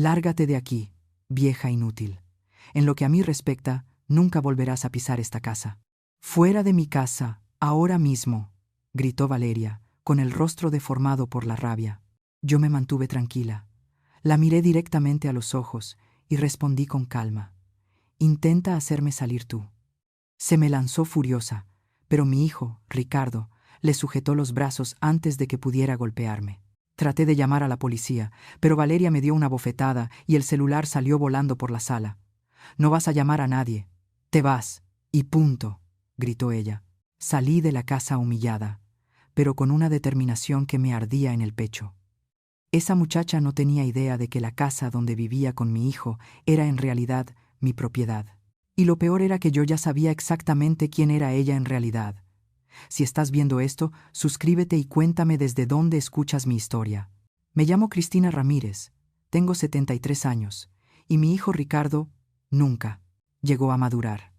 Lárgate de aquí, vieja inútil. En lo que a mí respecta, nunca volverás a pisar esta casa. Fuera de mi casa, ahora mismo, gritó Valeria, con el rostro deformado por la rabia. Yo me mantuve tranquila. La miré directamente a los ojos y respondí con calma. Intenta hacerme salir tú. Se me lanzó furiosa, pero mi hijo, Ricardo, le sujetó los brazos antes de que pudiera golpearme. Traté de llamar a la policía, pero Valeria me dio una bofetada y el celular salió volando por la sala. No vas a llamar a nadie. Te vas, y punto, gritó ella. Salí de la casa humillada, pero con una determinación que me ardía en el pecho. Esa muchacha no tenía idea de que la casa donde vivía con mi hijo era en realidad mi propiedad. Y lo peor era que yo ya sabía exactamente quién era ella en realidad. Si estás viendo esto, suscríbete y cuéntame desde dónde escuchas mi historia. Me llamo Cristina Ramírez, tengo 73 años, y mi hijo Ricardo nunca llegó a madurar.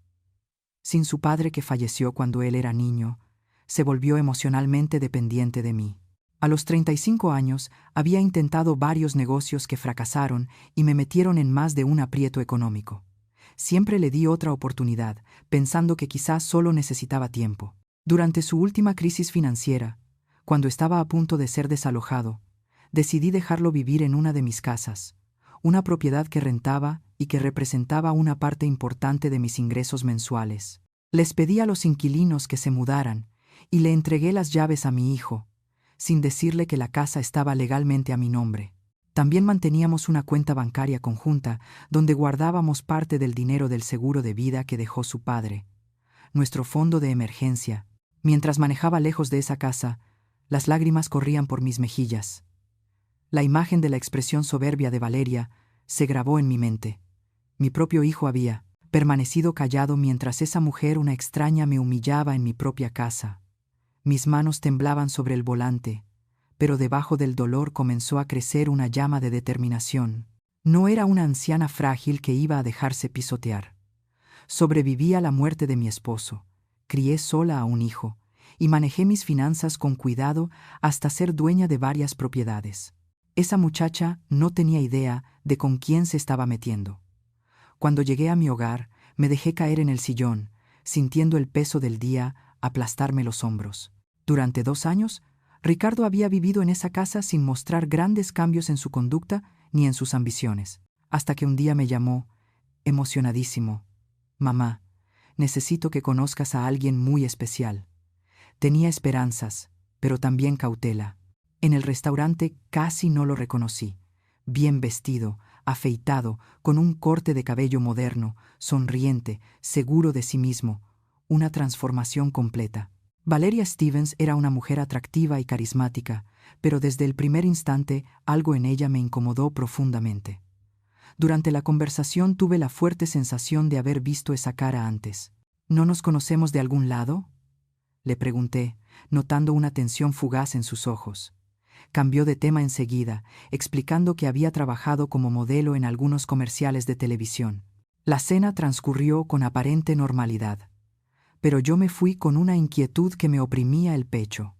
Sin su padre, que falleció cuando él era niño, se volvió emocionalmente dependiente de mí. A los 35 años había intentado varios negocios que fracasaron y me metieron en más de un aprieto económico. Siempre le di otra oportunidad, pensando que quizás solo necesitaba tiempo. Durante su última crisis financiera, cuando estaba a punto de ser desalojado, decidí dejarlo vivir en una de mis casas, una propiedad que rentaba y que representaba una parte importante de mis ingresos mensuales. Les pedí a los inquilinos que se mudaran y le entregué las llaves a mi hijo, sin decirle que la casa estaba legalmente a mi nombre. También manteníamos una cuenta bancaria conjunta donde guardábamos parte del dinero del seguro de vida que dejó su padre, nuestro fondo de emergencia. Mientras manejaba lejos de esa casa, las lágrimas corrían por mis mejillas. La imagen de la expresión soberbia de Valeria se grabó en mi mente. Mi propio hijo había permanecido callado mientras esa mujer, una extraña, me humillaba en mi propia casa. Mis manos temblaban sobre el volante, pero debajo del dolor comenzó a crecer una llama de determinación. No era una anciana frágil que iba a dejarse pisotear. Sobreviví a la muerte de mi esposo, crié sola a un hijo y manejé mis finanzas con cuidado hasta ser dueña de varias propiedades. Esa muchacha no tenía idea de con quién se estaba metiendo. Cuando llegué a mi hogar, me dejé caer en el sillón, sintiendo el peso del día aplastarme los hombros. Durante 2 años, Ricardo había vivido en esa casa sin mostrar grandes cambios en su conducta ni en sus ambiciones, hasta que un día me llamó, emocionadísimo. «Mamá, necesito que conozcas a alguien muy especial». Tenía esperanzas, pero también cautela. En el restaurante casi no lo reconocí. Bien vestido, afeitado, con un corte de cabello moderno, sonriente, seguro de sí mismo, una transformación completa. Valeria Stevens era una mujer atractiva y carismática, pero desde el primer instante algo en ella me incomodó profundamente. Durante la conversación tuve la fuerte sensación de haber visto esa cara antes. ¿No nos conocemos de algún lado?, le pregunté, notando una tensión fugaz en sus ojos. Cambió de tema enseguida, explicando que había trabajado como modelo en algunos comerciales de televisión. La cena transcurrió con aparente normalidad, pero yo me fui con una inquietud que me oprimía el pecho.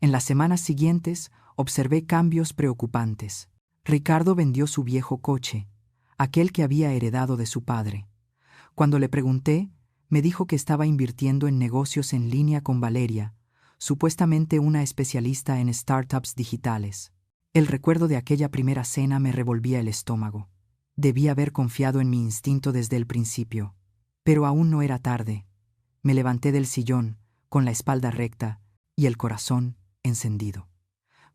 En las semanas siguientes observé cambios preocupantes. Ricardo vendió su viejo coche, aquel que había heredado de su padre. Cuando le pregunté, me dijo que estaba invirtiendo en negocios en línea con Valeria, supuestamente una especialista en startups digitales. El recuerdo de aquella primera cena me revolvía el estómago. Debí haber confiado en mi instinto desde el principio. Pero aún no era tarde. Me levanté del sillón, con la espalda recta y el corazón encendido.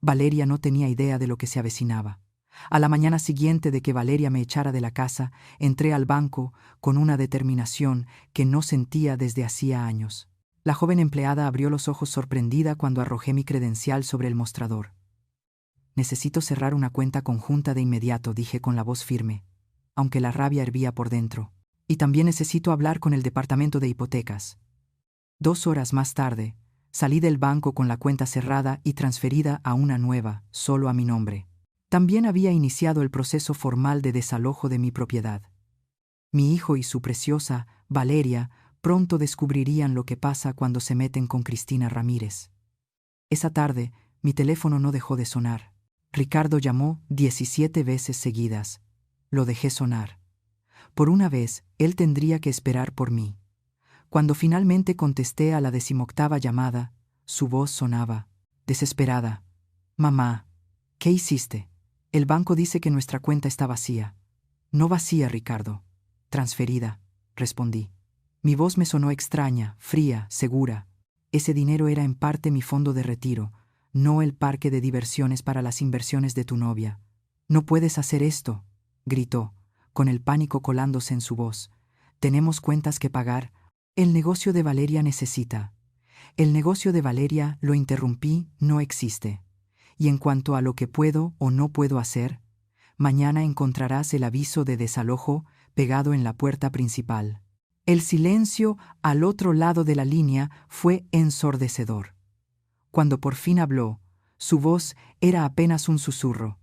Valeria no tenía idea de lo que se avecinaba. A la mañana siguiente de que Valeria me echara de la casa, entré al banco con una determinación que no sentía desde hacía años. La joven empleada abrió los ojos sorprendida cuando arrojé mi credencial sobre el mostrador. «Necesito cerrar una cuenta conjunta de inmediato», dije con la voz firme, aunque la rabia hervía por dentro. «Y también necesito hablar con el departamento de hipotecas». 2 horas más tarde, salí del banco con la cuenta cerrada y transferida a una nueva, solo a mi nombre. También había iniciado el proceso formal de desalojo de mi propiedad. Mi hijo y su preciosa Valeria pronto descubrirían lo que pasa cuando se meten con Cristina Ramírez. Esa tarde, mi teléfono no dejó de sonar. Ricardo llamó 17 veces seguidas. Lo dejé sonar. Por una vez, él tendría que esperar por mí. Cuando finalmente contesté a la 18ª llamada, su voz sonaba, desesperada. Mamá, ¿qué hiciste? El banco dice que nuestra cuenta está vacía. No vacía, Ricardo. Transferida, respondí. Mi voz me sonó extraña, fría, segura. Ese dinero era en parte mi fondo de retiro, no el parque de diversiones para las inversiones de tu novia. No puedes hacer esto, gritó, con el pánico colándose en su voz. Tenemos cuentas que pagar. El negocio de Valeria necesita. El negocio de Valeria, lo interrumpí, no existe. Y en cuanto a lo que puedo o no puedo hacer, mañana encontrarás el aviso de desalojo pegado en la puerta principal. El silencio al otro lado de la línea fue ensordecedor. Cuando por fin habló, su voz era apenas un susurro.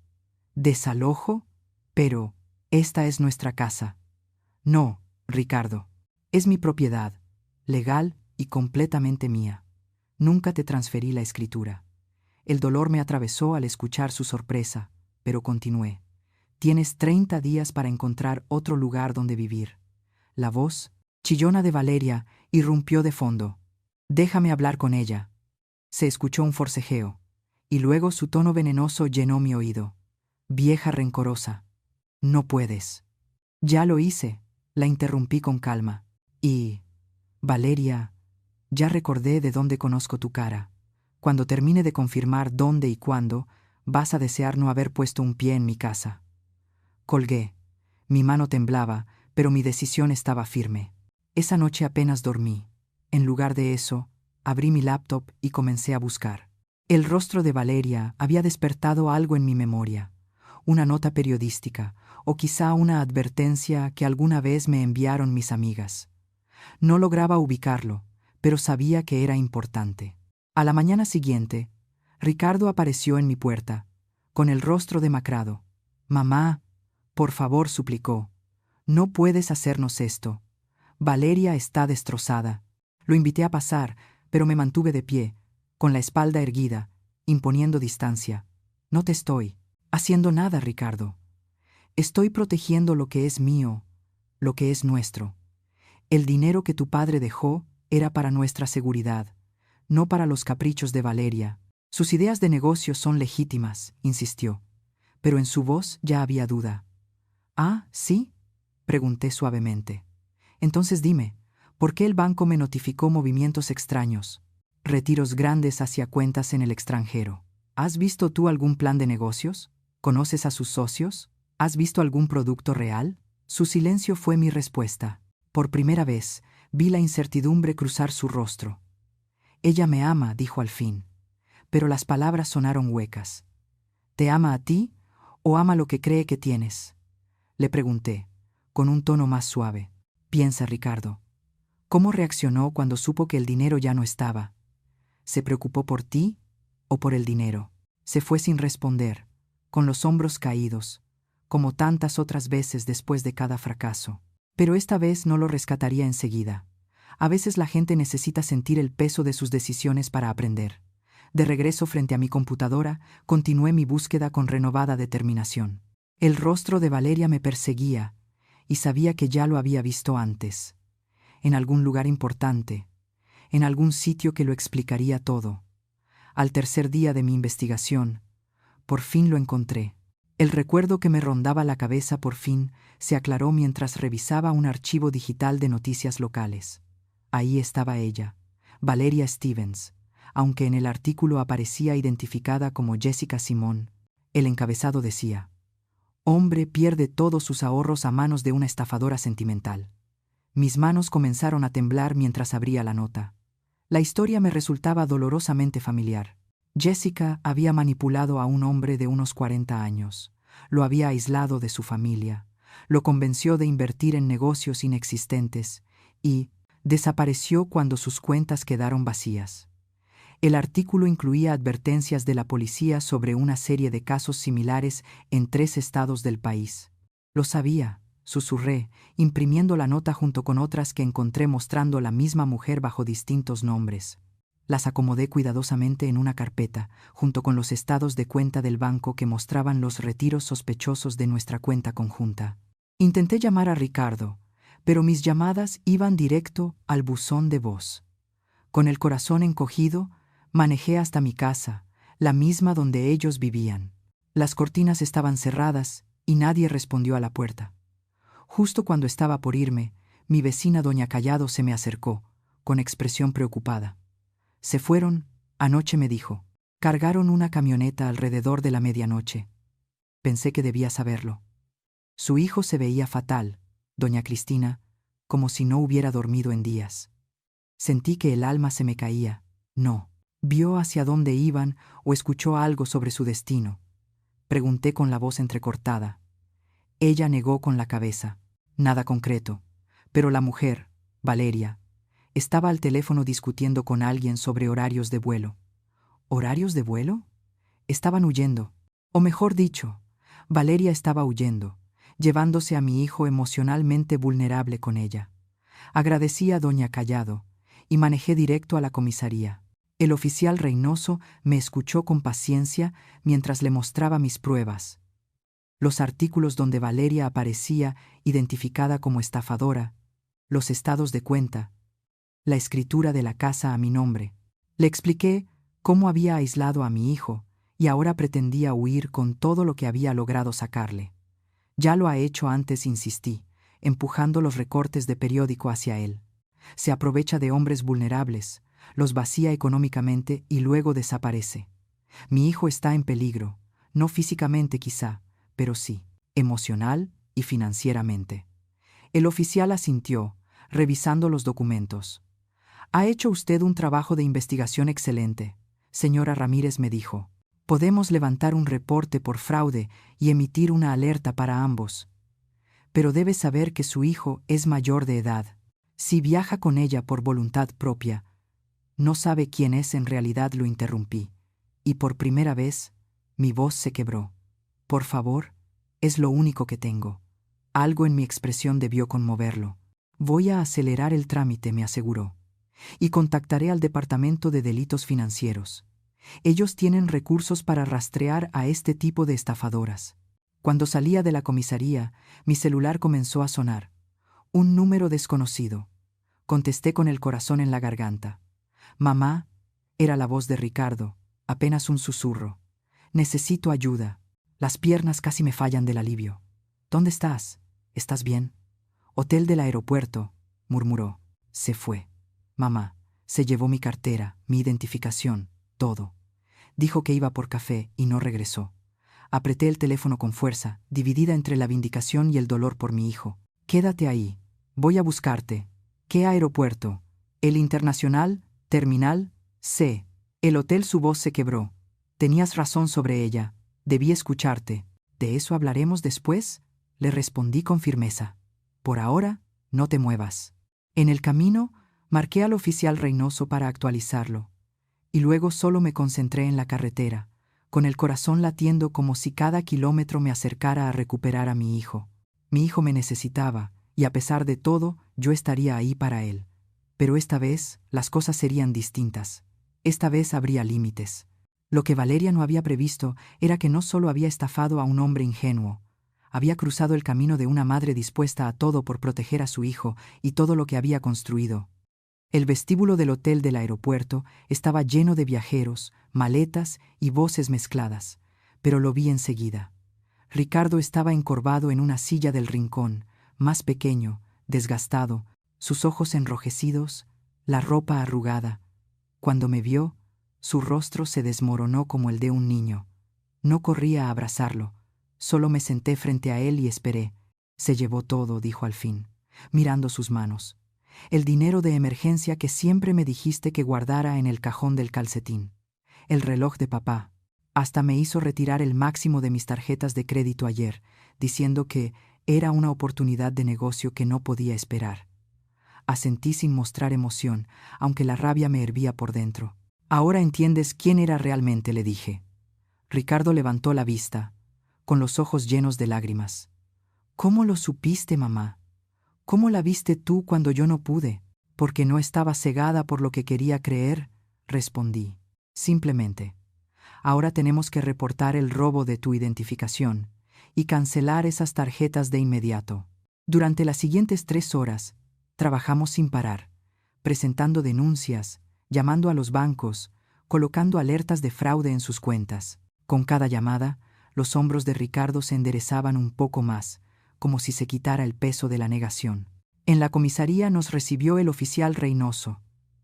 ¿Desalojo? Pero, esta es nuestra casa. No, Ricardo. Es mi propiedad, legal y completamente mía. Nunca te transferí la escritura. El dolor me atravesó al escuchar su sorpresa, pero continué. Tienes 30 días para encontrar otro lugar donde vivir. La voz, chillona de Valeria, irrumpió de fondo. Déjame hablar con ella. Se escuchó un forcejeo, y luego su tono venenoso llenó mi oído. Vieja rencorosa. No puedes. Ya lo hice, la interrumpí con calma. Y, Valeria, ya recordé de dónde conozco tu cara. Cuando termine de confirmar dónde y cuándo, vas a desear no haber puesto un pie en mi casa. Colgué. Mi mano temblaba, pero mi decisión estaba firme. Esa noche apenas dormí. En lugar de eso, abrí mi laptop y comencé a buscar. El rostro de Valeria había despertado algo en mi memoria. Una nota periodística, o quizá una advertencia que alguna vez me enviaron mis amigas. No lograba ubicarlo, pero sabía que era importante. A la mañana siguiente, Ricardo apareció en mi puerta, con el rostro demacrado. Mamá, por favor, suplicó. No puedes hacernos esto. Valeria está destrozada. Lo invité a pasar, pero me mantuve de pie, con la espalda erguida, imponiendo distancia. No te estoy haciendo nada, Ricardo. Estoy protegiendo lo que es mío, lo que es nuestro. El dinero que tu padre dejó era para nuestra seguridad, no para los caprichos de Valeria. Sus ideas de negocio son legítimas, insistió, pero en su voz ya había duda. ¿Ah, sí? Pregunté suavemente. Entonces dime, ¿por qué el banco me notificó movimientos extraños? Retiros grandes hacia cuentas en el extranjero. ¿Has visto tú algún plan de negocios? ¿Conoces a sus socios? ¿Has visto algún producto real? Su silencio fue mi respuesta. Por primera vez, vi la incertidumbre cruzar su rostro. Ella me ama, dijo al fin, pero las palabras sonaron huecas. ¿Te ama a ti o ama lo que cree que tienes? Le pregunté, con un tono más suave. Piensa, Ricardo. ¿Cómo reaccionó cuando supo que el dinero ya no estaba? ¿Se preocupó por ti o por el dinero? Se fue sin responder, con los hombros caídos, como tantas otras veces después de cada fracaso. Pero esta vez no lo rescataría enseguida. A veces la gente necesita sentir el peso de sus decisiones para aprender. De regreso frente a mi computadora, continué mi búsqueda con renovada determinación. El rostro de Valeria me perseguía, y sabía que ya lo había visto antes. En algún lugar importante, en algún sitio que lo explicaría todo. Al tercer día de mi investigación, por fin lo encontré. El recuerdo que me rondaba la cabeza por fin se aclaró mientras revisaba un archivo digital de noticias locales. Ahí estaba ella, Valeria Stevens, aunque en el artículo aparecía identificada como Jessica Simón. El encabezado decía: hombre pierde todos sus ahorros a manos de una estafadora sentimental. Mis manos comenzaron a temblar mientras abría la nota. La historia me resultaba dolorosamente familiar. Jessica había manipulado a un hombre de unos 40 años. Lo había aislado de su familia. Lo convenció de invertir en negocios inexistentes y desapareció cuando sus cuentas quedaron vacías. El artículo incluía advertencias de la policía sobre una serie de casos similares en 3 estados del país. Lo sabía, susurré, imprimiendo la nota junto con otras que encontré mostrando la misma mujer bajo distintos nombres. Las acomodé cuidadosamente en una carpeta, junto con los estados de cuenta del banco que mostraban los retiros sospechosos de nuestra cuenta conjunta. Intenté llamar a Ricardo, pero mis llamadas iban directo al buzón de voz. Con el corazón encogido, manejé hasta mi casa, la misma donde ellos vivían. Las cortinas estaban cerradas y nadie respondió a la puerta. Justo cuando estaba por irme, mi vecina doña Callado se me acercó, con expresión preocupada. «Se fueron», anoche me dijo. «Cargaron una camioneta alrededor de la medianoche». Pensé que debía saberlo. Su hijo se veía fatal, doña Cristina, como si no hubiera dormido en días. Sentí que el alma se me caía. No. ¿Vio hacia dónde iban o escuchó algo sobre su destino? Pregunté con la voz entrecortada. Ella negó con la cabeza. Nada concreto. Pero la mujer, Valeria, estaba al teléfono discutiendo con alguien sobre horarios de vuelo. ¿Horarios de vuelo? Estaban huyendo. O mejor dicho, Valeria estaba huyendo, llevándose a mi hijo emocionalmente vulnerable con ella. Agradecí a doña Callado y manejé directo a la comisaría. El oficial Reynoso me escuchó con paciencia mientras le mostraba mis pruebas. Los artículos donde Valeria aparecía identificada como estafadora, los estados de cuenta, la escritura de la casa a mi nombre. Le expliqué cómo había aislado a mi hijo y ahora pretendía huir con todo lo que había logrado sacarle. Ya lo ha hecho antes, insistí, empujando los recortes de periódico hacia él. Se aprovecha de hombres vulnerables, los vacía económicamente y luego desaparece. Mi hijo está en peligro, no físicamente quizá, pero sí, emocional y financieramente. El oficial asintió, revisando los documentos. «Ha hecho usted un trabajo de investigación excelente», señora Ramírez me dijo. «Podemos levantar un reporte por fraude y emitir una alerta para ambos. Pero debe saber que su hijo es mayor de edad. Si viaja con ella por voluntad propia, no sabe quién es en realidad». Lo interrumpí, y por primera vez mi voz se quebró. «Por favor, es lo único que tengo». Algo en mi expresión debió conmoverlo. «Voy a acelerar el trámite», me aseguró, «y contactaré al Departamento de Delitos Financieros. Ellos tienen recursos para rastrear a este tipo de estafadoras». Cuando salía de la comisaría, mi celular comenzó a sonar. Un número desconocido. Contesté con el corazón en la garganta. «Mamá», era la voz de Ricardo, apenas un susurro. «Necesito ayuda. Las piernas casi me fallan del alivio». «¿Dónde estás? ¿Estás bien?» «Hotel del aeropuerto», murmuró. Se fue. «Mamá, se llevó mi cartera, mi identificación, todo. Dijo que iba por café y no regresó». Apreté el teléfono con fuerza, dividida entre la vindicación y el dolor por mi hijo. «Quédate ahí. Voy a buscarte». «¿Qué aeropuerto?» «El Internacional, Terminal C». El hotel. Su voz se quebró. «Tenías razón sobre ella. Debí escucharte». «¿De eso hablaremos después?», le respondí con firmeza. «Por ahora, no te muevas». En el camino, marqué al oficial Reynoso para actualizarlo. Y luego solo me concentré en la carretera, con el corazón latiendo como si cada kilómetro me acercara a recuperar a mi hijo. Mi hijo me necesitaba, y a pesar de todo, yo estaría ahí para él. Pero esta vez, las cosas serían distintas. Esta vez habría límites. Lo que Valeria no había previsto era que no solo había estafado a un hombre ingenuo, había cruzado el camino de una madre dispuesta a todo por proteger a su hijo y todo lo que había construido. El vestíbulo del hotel del aeropuerto estaba lleno de viajeros, maletas y voces mezcladas, pero lo vi enseguida. Ricardo estaba encorvado en una silla del rincón, más pequeño, desgastado, sus ojos enrojecidos, la ropa arrugada. Cuando me vio, su rostro se desmoronó como el de un niño. No corrí a abrazarlo, solo me senté frente a él y esperé. «Se llevó todo», dijo al fin, mirando sus manos. «El dinero de emergencia que siempre me dijiste que guardara en el cajón del calcetín. El reloj de papá. Hasta me hizo retirar el máximo de mis tarjetas de crédito ayer, diciendo que era una oportunidad de negocio que no podía esperar». Asentí sin mostrar emoción, aunque la rabia me hervía por dentro. «Ahora entiendes quién era realmente», le dije. Ricardo levantó la vista, con los ojos llenos de lágrimas. «¿Cómo lo supiste, mamá? ¿Cómo la viste tú cuando yo no pude?» «Porque no estaba cegada por lo que quería creer», respondí. Simplemente. Ahora tenemos que reportar el robo de tu identificación y cancelar esas tarjetas de inmediato. Durante las siguientes 3 horas, trabajamos sin parar, presentando denuncias, llamando a los bancos, colocando alertas de fraude en sus cuentas. Con cada llamada, los hombros de Ricardo se enderezaban un poco más, como si se quitara el peso de la negación. En la comisaría nos recibió el oficial Reynoso,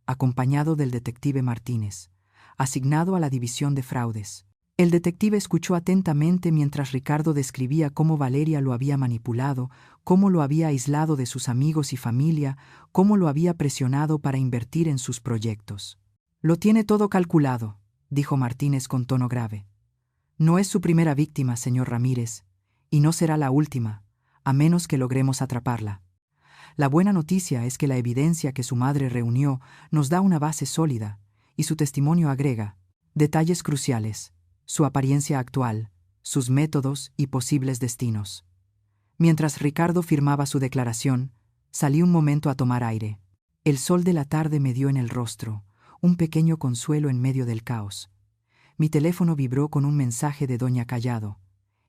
acompañado del detective Martínez, asignado a la división de fraudes. El detective escuchó atentamente mientras Ricardo describía cómo Valeria lo había manipulado, cómo lo había aislado de sus amigos y familia, cómo lo había presionado para invertir en sus proyectos. «Lo tiene todo calculado», dijo Martínez con tono grave. «No es su primera víctima, señor Ramírez, y no será la última, a menos que logremos atraparla. La buena noticia es que la evidencia que su madre reunió nos da una base sólida, y su testimonio agrega detalles cruciales, su apariencia actual, sus métodos y posibles destinos». Mientras Ricardo firmaba su declaración, salí un momento a tomar aire. El sol de la tarde me dio en el rostro, un pequeño consuelo en medio del caos. Mi teléfono vibró con un mensaje de doña Callado.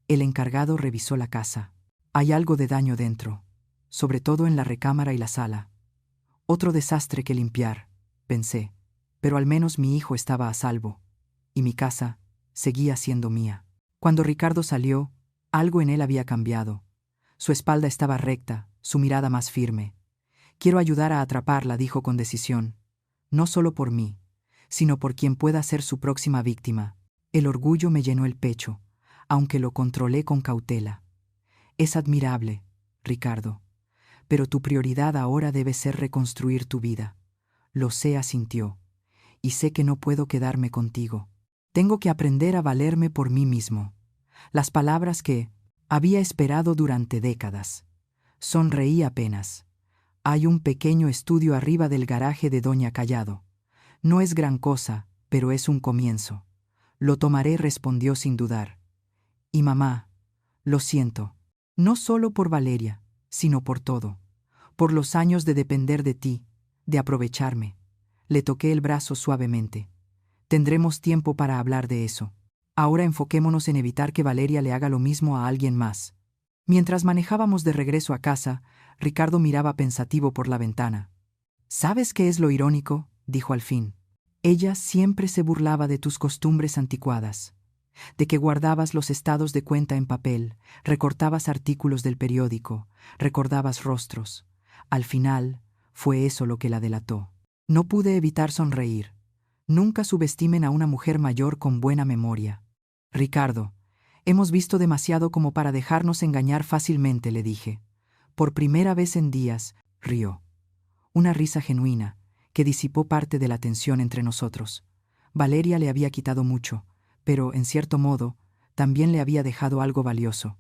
El encargado revisó la casa. «Hay algo de daño dentro, sobre todo en la recámara y la sala. Otro desastre que limpiar», pensé, pero al menos mi hijo estaba a salvo, y mi casa seguía siendo mía. Cuando Ricardo salió, algo en él había cambiado. Su espalda estaba recta, su mirada más firme. «Quiero ayudar a atraparla», dijo con decisión. «No solo por mí, sino por quien pueda ser su próxima víctima». El orgullo me llenó el pecho, aunque lo controlé con cautela. «Es admirable, Ricardo, pero tu prioridad ahora debe ser reconstruir tu vida». «Lo sé», asintió, «y sé que no puedo quedarme contigo. Tengo que aprender a valerme por mí mismo». Las palabras que había esperado durante décadas. Sonreí apenas. «Hay un pequeño estudio arriba del garaje de doña Callado. No es gran cosa, pero es un comienzo». «Lo tomaré», respondió sin dudar. «Y mamá, lo siento, no solo por Valeria, sino por todo, por los años de depender de ti, de aprovecharme». Le toqué el brazo suavemente. «Tendremos tiempo para hablar de eso. Ahora enfoquémonos en evitar que Valeria le haga lo mismo a alguien más». Mientras manejábamos de regreso a casa, Ricardo miraba pensativo por la ventana. «¿Sabes qué es lo irónico?», dijo al fin. «Ella siempre se burlaba de tus costumbres anticuadas, de que guardabas los estados de cuenta en papel, recortabas artículos del periódico, recordabas rostros. Al final, fue eso lo que la delató». No pude evitar sonreír. Nunca subestimen a una mujer mayor con buena memoria. «Ricardo, hemos visto demasiado como para dejarnos engañar fácilmente», le dije. Por primera vez en días, rió. Una risa genuina, que disipó parte de la tensión entre nosotros. Valeria le había quitado mucho, pero, en cierto modo, también le había dejado algo valioso: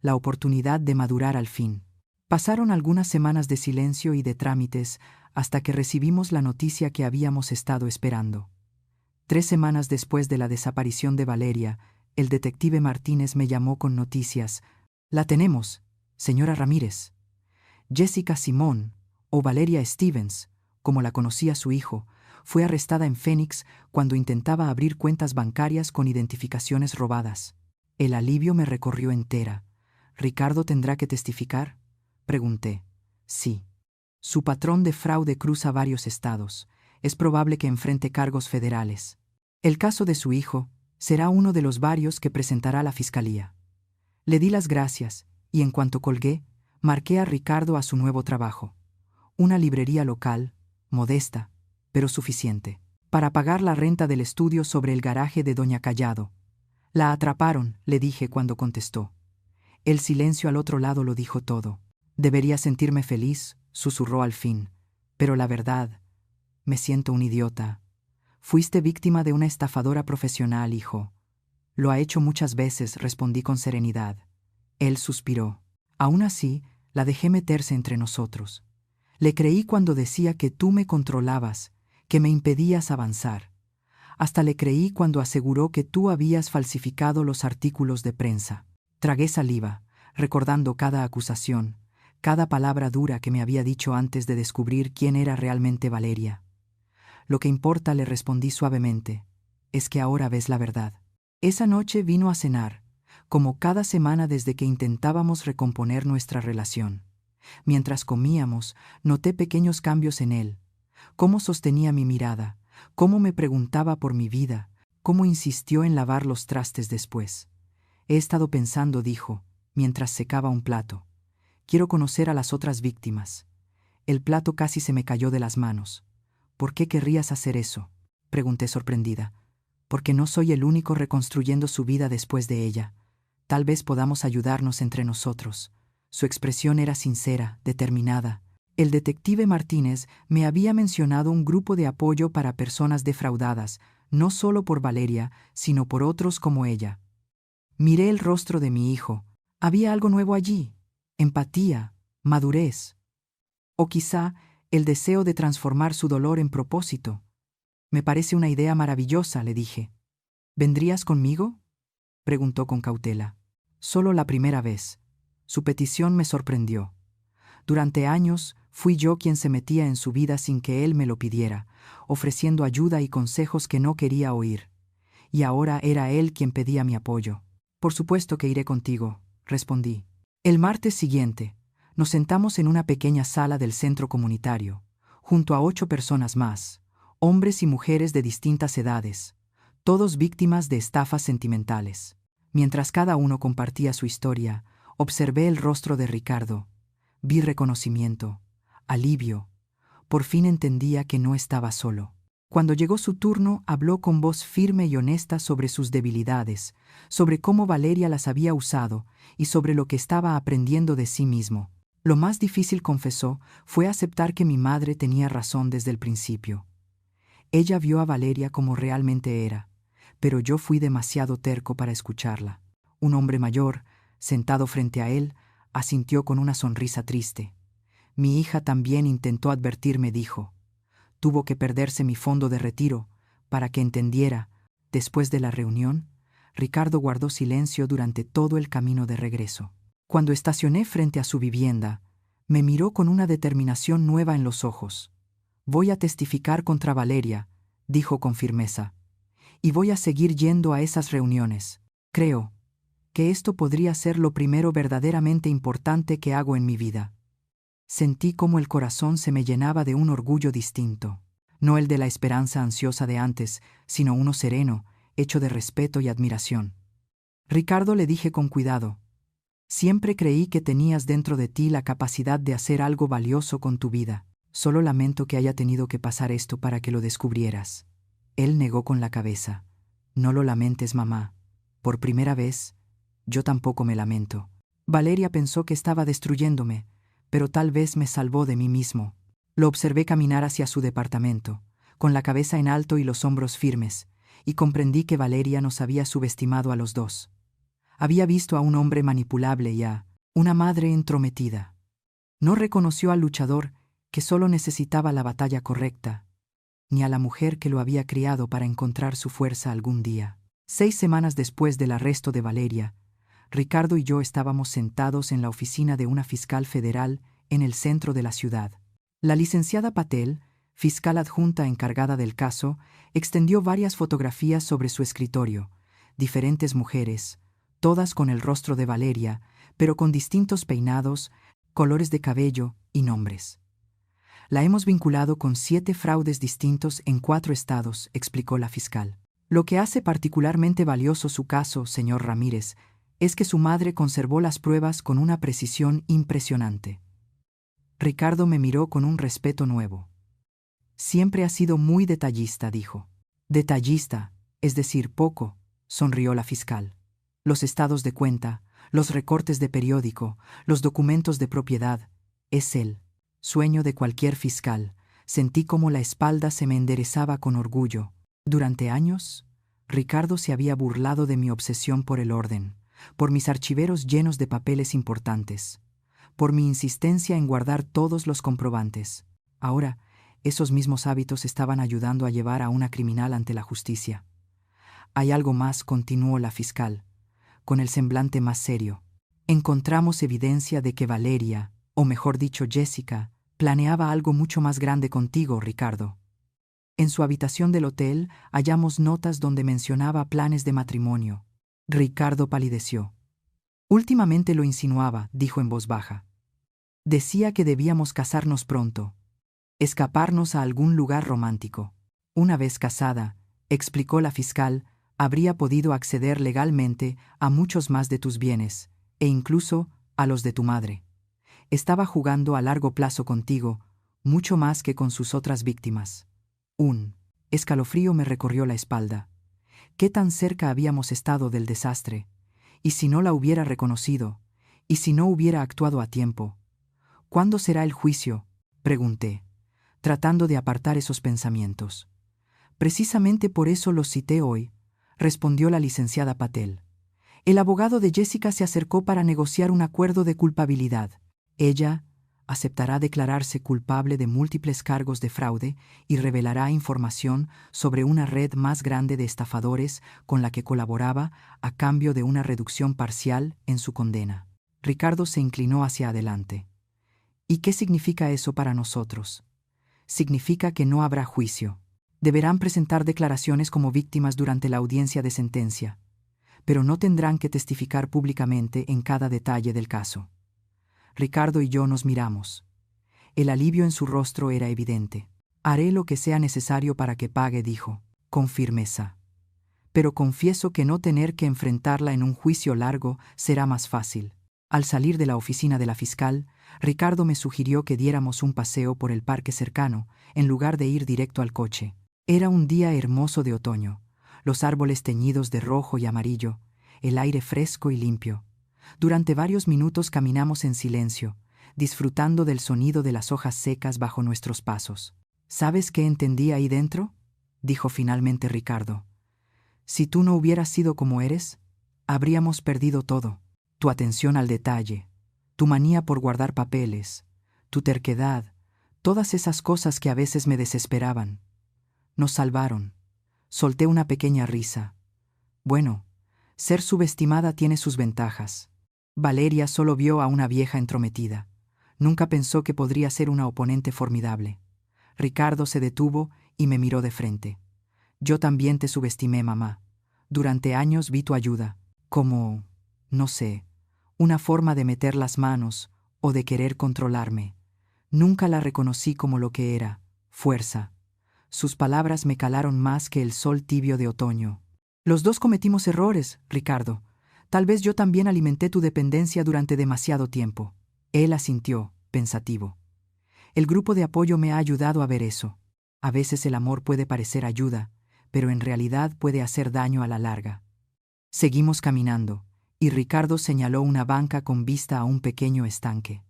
la oportunidad de madurar al fin. Pasaron algunas semanas de silencio y de trámites hasta que recibimos la noticia que habíamos estado esperando. 3 semanas después de la desaparición de Valeria, el detective Martínez me llamó con noticias. «La tenemos, señora Ramírez. Jessica Simón, o Valeria Stevens, como la conocía su hijo, fue arrestada en Phoenix cuando intentaba abrir cuentas bancarias con identificaciones robadas». El alivio me recorrió entera. «¿Ricardo tendrá que testificar?», pregunté. «Sí. Su patrón de fraude cruza varios estados. Es probable que enfrente cargos federales. El caso de su hijo será uno de los varios que presentará la fiscalía». Le di las gracias y, en cuanto colgué, marqué a Ricardo a su nuevo trabajo. Una librería local, modesta, pero suficiente, para pagar la renta del estudio sobre el garaje de doña Callado. «La atraparon», le dije cuando contestó. El silencio al otro lado lo dijo todo. «Debería sentirme feliz», susurró al fin, «pero la verdad, me siento un idiota». «Fuiste víctima de una estafadora profesional, hijo». «Lo ha hecho muchas veces», respondí con serenidad. Él suspiró. «Aún así, la dejé meterse entre nosotros. Le creí cuando decía que tú me controlabas, que me impedías avanzar. Hasta le creí cuando aseguró que tú habías falsificado los artículos de prensa». Tragué saliva, recordando cada acusación, cada palabra dura que me había dicho antes de descubrir quién era realmente Valeria. Lo que importa, le respondí suavemente, es que ahora ves la verdad. Esa noche vino a cenar, como cada semana desde que intentábamos recomponer nuestra relación. Mientras comíamos, noté pequeños cambios en él, cómo sostenía mi mirada, cómo me preguntaba por mi vida, cómo insistió en lavar los trastes después. He estado pensando, dijo, mientras secaba un plato. Quiero conocer a las otras víctimas. El plato casi se me cayó de las manos. ¿Por qué querrías hacer eso?, pregunté sorprendida. Porque no soy el único reconstruyendo su vida después de ella. Tal vez podamos ayudarnos entre nosotros. Su expresión era sincera, determinada. El detective Martínez me había mencionado un grupo de apoyo para personas defraudadas, no solo por Valeria, sino por otros como ella. Miré el rostro de mi hijo. Había algo nuevo allí. Empatía, madurez. O quizá el deseo de transformar su dolor en propósito. Me parece una idea maravillosa, le dije. ¿Vendrías conmigo?, preguntó con cautela. Solo la primera vez. Su petición me sorprendió. Durante años fui yo quien se metía en su vida sin que él me lo pidiera, ofreciendo ayuda y consejos que no quería oír. Y ahora era él quien pedía mi apoyo. Por supuesto que iré contigo, respondí. El martes siguiente, nos sentamos en una pequeña sala del centro comunitario, junto a 8 personas más, hombres y mujeres de distintas edades, todos víctimas de estafas sentimentales. Mientras cada uno compartía su historia, observé el rostro de Ricardo. Vi reconocimiento, alivio. Por fin entendía que no estaba solo. Cuando llegó su turno, habló con voz firme y honesta sobre sus debilidades, sobre cómo Valeria las había usado y sobre lo que estaba aprendiendo de sí mismo. Lo más difícil, confesó, fue aceptar que mi madre tenía razón desde el principio. Ella vio a Valeria como realmente era, pero yo fui demasiado terco para escucharla. Un hombre mayor, sentado frente a él, asintió con una sonrisa triste. Mi hija también intentó advertirme, dijo. Tuvo que perderse mi fondo de retiro para que entendiera. Después de la reunión, Ricardo guardó silencio durante todo el camino de regreso. Cuando estacioné frente a su vivienda, me miró con una determinación nueva en los ojos. Voy a testificar contra Valeria, dijo con firmeza. Y voy a seguir yendo a esas reuniones. Creo que esto podría ser lo primero verdaderamente importante que hago en mi vida. Sentí como el corazón se me llenaba de un orgullo distinto. No el de la esperanza ansiosa de antes, sino uno sereno, hecho de respeto y admiración. Ricardo, le dije con cuidado, siempre creí que tenías dentro de ti la capacidad de hacer algo valioso con tu vida. Solo lamento que haya tenido que pasar esto para que lo descubrieras. Él negó con la cabeza. No lo lamentes, mamá. Por primera vez, yo tampoco me lamento. Valeria pensó que estaba destruyéndome, pero tal vez me salvó de mí mismo. Lo observé caminar hacia su departamento, con la cabeza en alto y los hombros firmes, y comprendí que Valeria nos había subestimado a los dos. Había visto a un hombre manipulable y a una madre entrometida. No reconoció al luchador que solo necesitaba la batalla correcta, ni a la mujer que lo había criado para encontrar su fuerza algún día. 6 semanas después del arresto de Valeria, Ricardo y yo estábamos sentados en la oficina de una fiscal federal en el centro de la ciudad. La licenciada Patel, fiscal adjunta encargada del caso, extendió varias fotografías sobre su escritorio, diferentes mujeres, todas con el rostro de Valeria, pero con distintos peinados, colores de cabello y nombres. La hemos vinculado con 7 fraudes distintos en 4 estados, explicó la fiscal. Lo que hace particularmente valioso su caso, señor Ramírez, es que su madre conservó las pruebas con una precisión impresionante. Ricardo me miró con un respeto nuevo. Siempre ha sido muy detallista, dijo. Detallista, es decir, poco, sonrió la fiscal. Los estados de cuenta, los recortes de periódico, los documentos de propiedad, es él. Sueño de cualquier fiscal. Sentí como la espalda se me enderezaba con orgullo. Durante años, Ricardo se había burlado de mi obsesión por el orden, por mis archiveros llenos de papeles importantes, por mi insistencia en guardar todos los comprobantes. Ahora, esos mismos hábitos estaban ayudando a llevar a una criminal ante la justicia. Hay algo más, continuó la fiscal, con el semblante más serio. Encontramos evidencia de que Valeria, o mejor dicho Jessica, planeaba algo mucho más grande contigo, Ricardo. En su habitación del hotel hallamos notas donde mencionaba planes de matrimonio. Ricardo palideció. Últimamente lo insinuaba, dijo en voz baja. Decía que debíamos casarnos pronto. Escaparnos a algún lugar romántico. Una vez casada, explicó la fiscal, habría podido acceder legalmente a muchos más de tus bienes, e incluso a los de tu madre. Estaba jugando a largo plazo contigo, mucho más que con sus otras víctimas. Un escalofrío me recorrió la espalda. ¿Qué tan cerca habíamos estado del desastre? ¿Y si no la hubiera reconocido? ¿Y si no hubiera actuado a tiempo? ¿Cuándo será el juicio?, pregunté, tratando de apartar esos pensamientos. Precisamente por eso los cité hoy, respondió la licenciada Patel. El abogado de Jessica se acercó para negociar un acuerdo de culpabilidad. Ella aceptará declararse culpable de múltiples cargos de fraude y revelará información sobre una red más grande de estafadores con la que colaboraba a cambio de una reducción parcial en su condena. Ricardo se inclinó hacia adelante. ¿Y qué significa eso para nosotros? Significa que no habrá juicio. Deberán presentar declaraciones como víctimas durante la audiencia de sentencia, pero no tendrán que testificar públicamente en cada detalle del caso. Ricardo y yo nos miramos. El alivio en su rostro era evidente. Haré lo que sea necesario para que pague, dijo, con firmeza. Pero confieso que no tener que enfrentarla en un juicio largo será más fácil. Al salir de la oficina de la fiscal, Ricardo me sugirió que diéramos un paseo por el parque cercano, en lugar de ir directo al coche. Era un día hermoso de otoño, los árboles teñidos de rojo y amarillo, el aire fresco y limpio. Durante varios minutos caminamos en silencio, disfrutando del sonido de las hojas secas bajo nuestros pasos. ¿Sabes qué entendí ahí dentro?, dijo finalmente Ricardo. Si tú no hubieras sido como eres, habríamos perdido todo. Tu atención al detalle, tu manía por guardar papeles, tu terquedad, todas esas cosas que a veces me desesperaban. Nos salvaron. Solté una pequeña risa. Bueno, ser subestimada tiene sus ventajas. Valeria solo vio a una vieja entrometida. Nunca pensó que podría ser una oponente formidable. Ricardo se detuvo y me miró de frente. Yo también te subestimé, mamá. Durante años vi tu ayuda, como, no sé, una forma de meter las manos o de querer controlarme. Nunca la reconocí como lo que era, fuerza. Sus palabras me calaron más que el sol tibio de otoño. Los dos cometimos errores, Ricardo. Tal vez yo también alimenté tu dependencia durante demasiado tiempo. Él asintió, pensativo. El grupo de apoyo me ha ayudado a ver eso. A veces el amor puede parecer ayuda, pero en realidad puede hacer daño a la larga. Seguimos caminando, y Ricardo señaló una banca con vista a un pequeño estanque.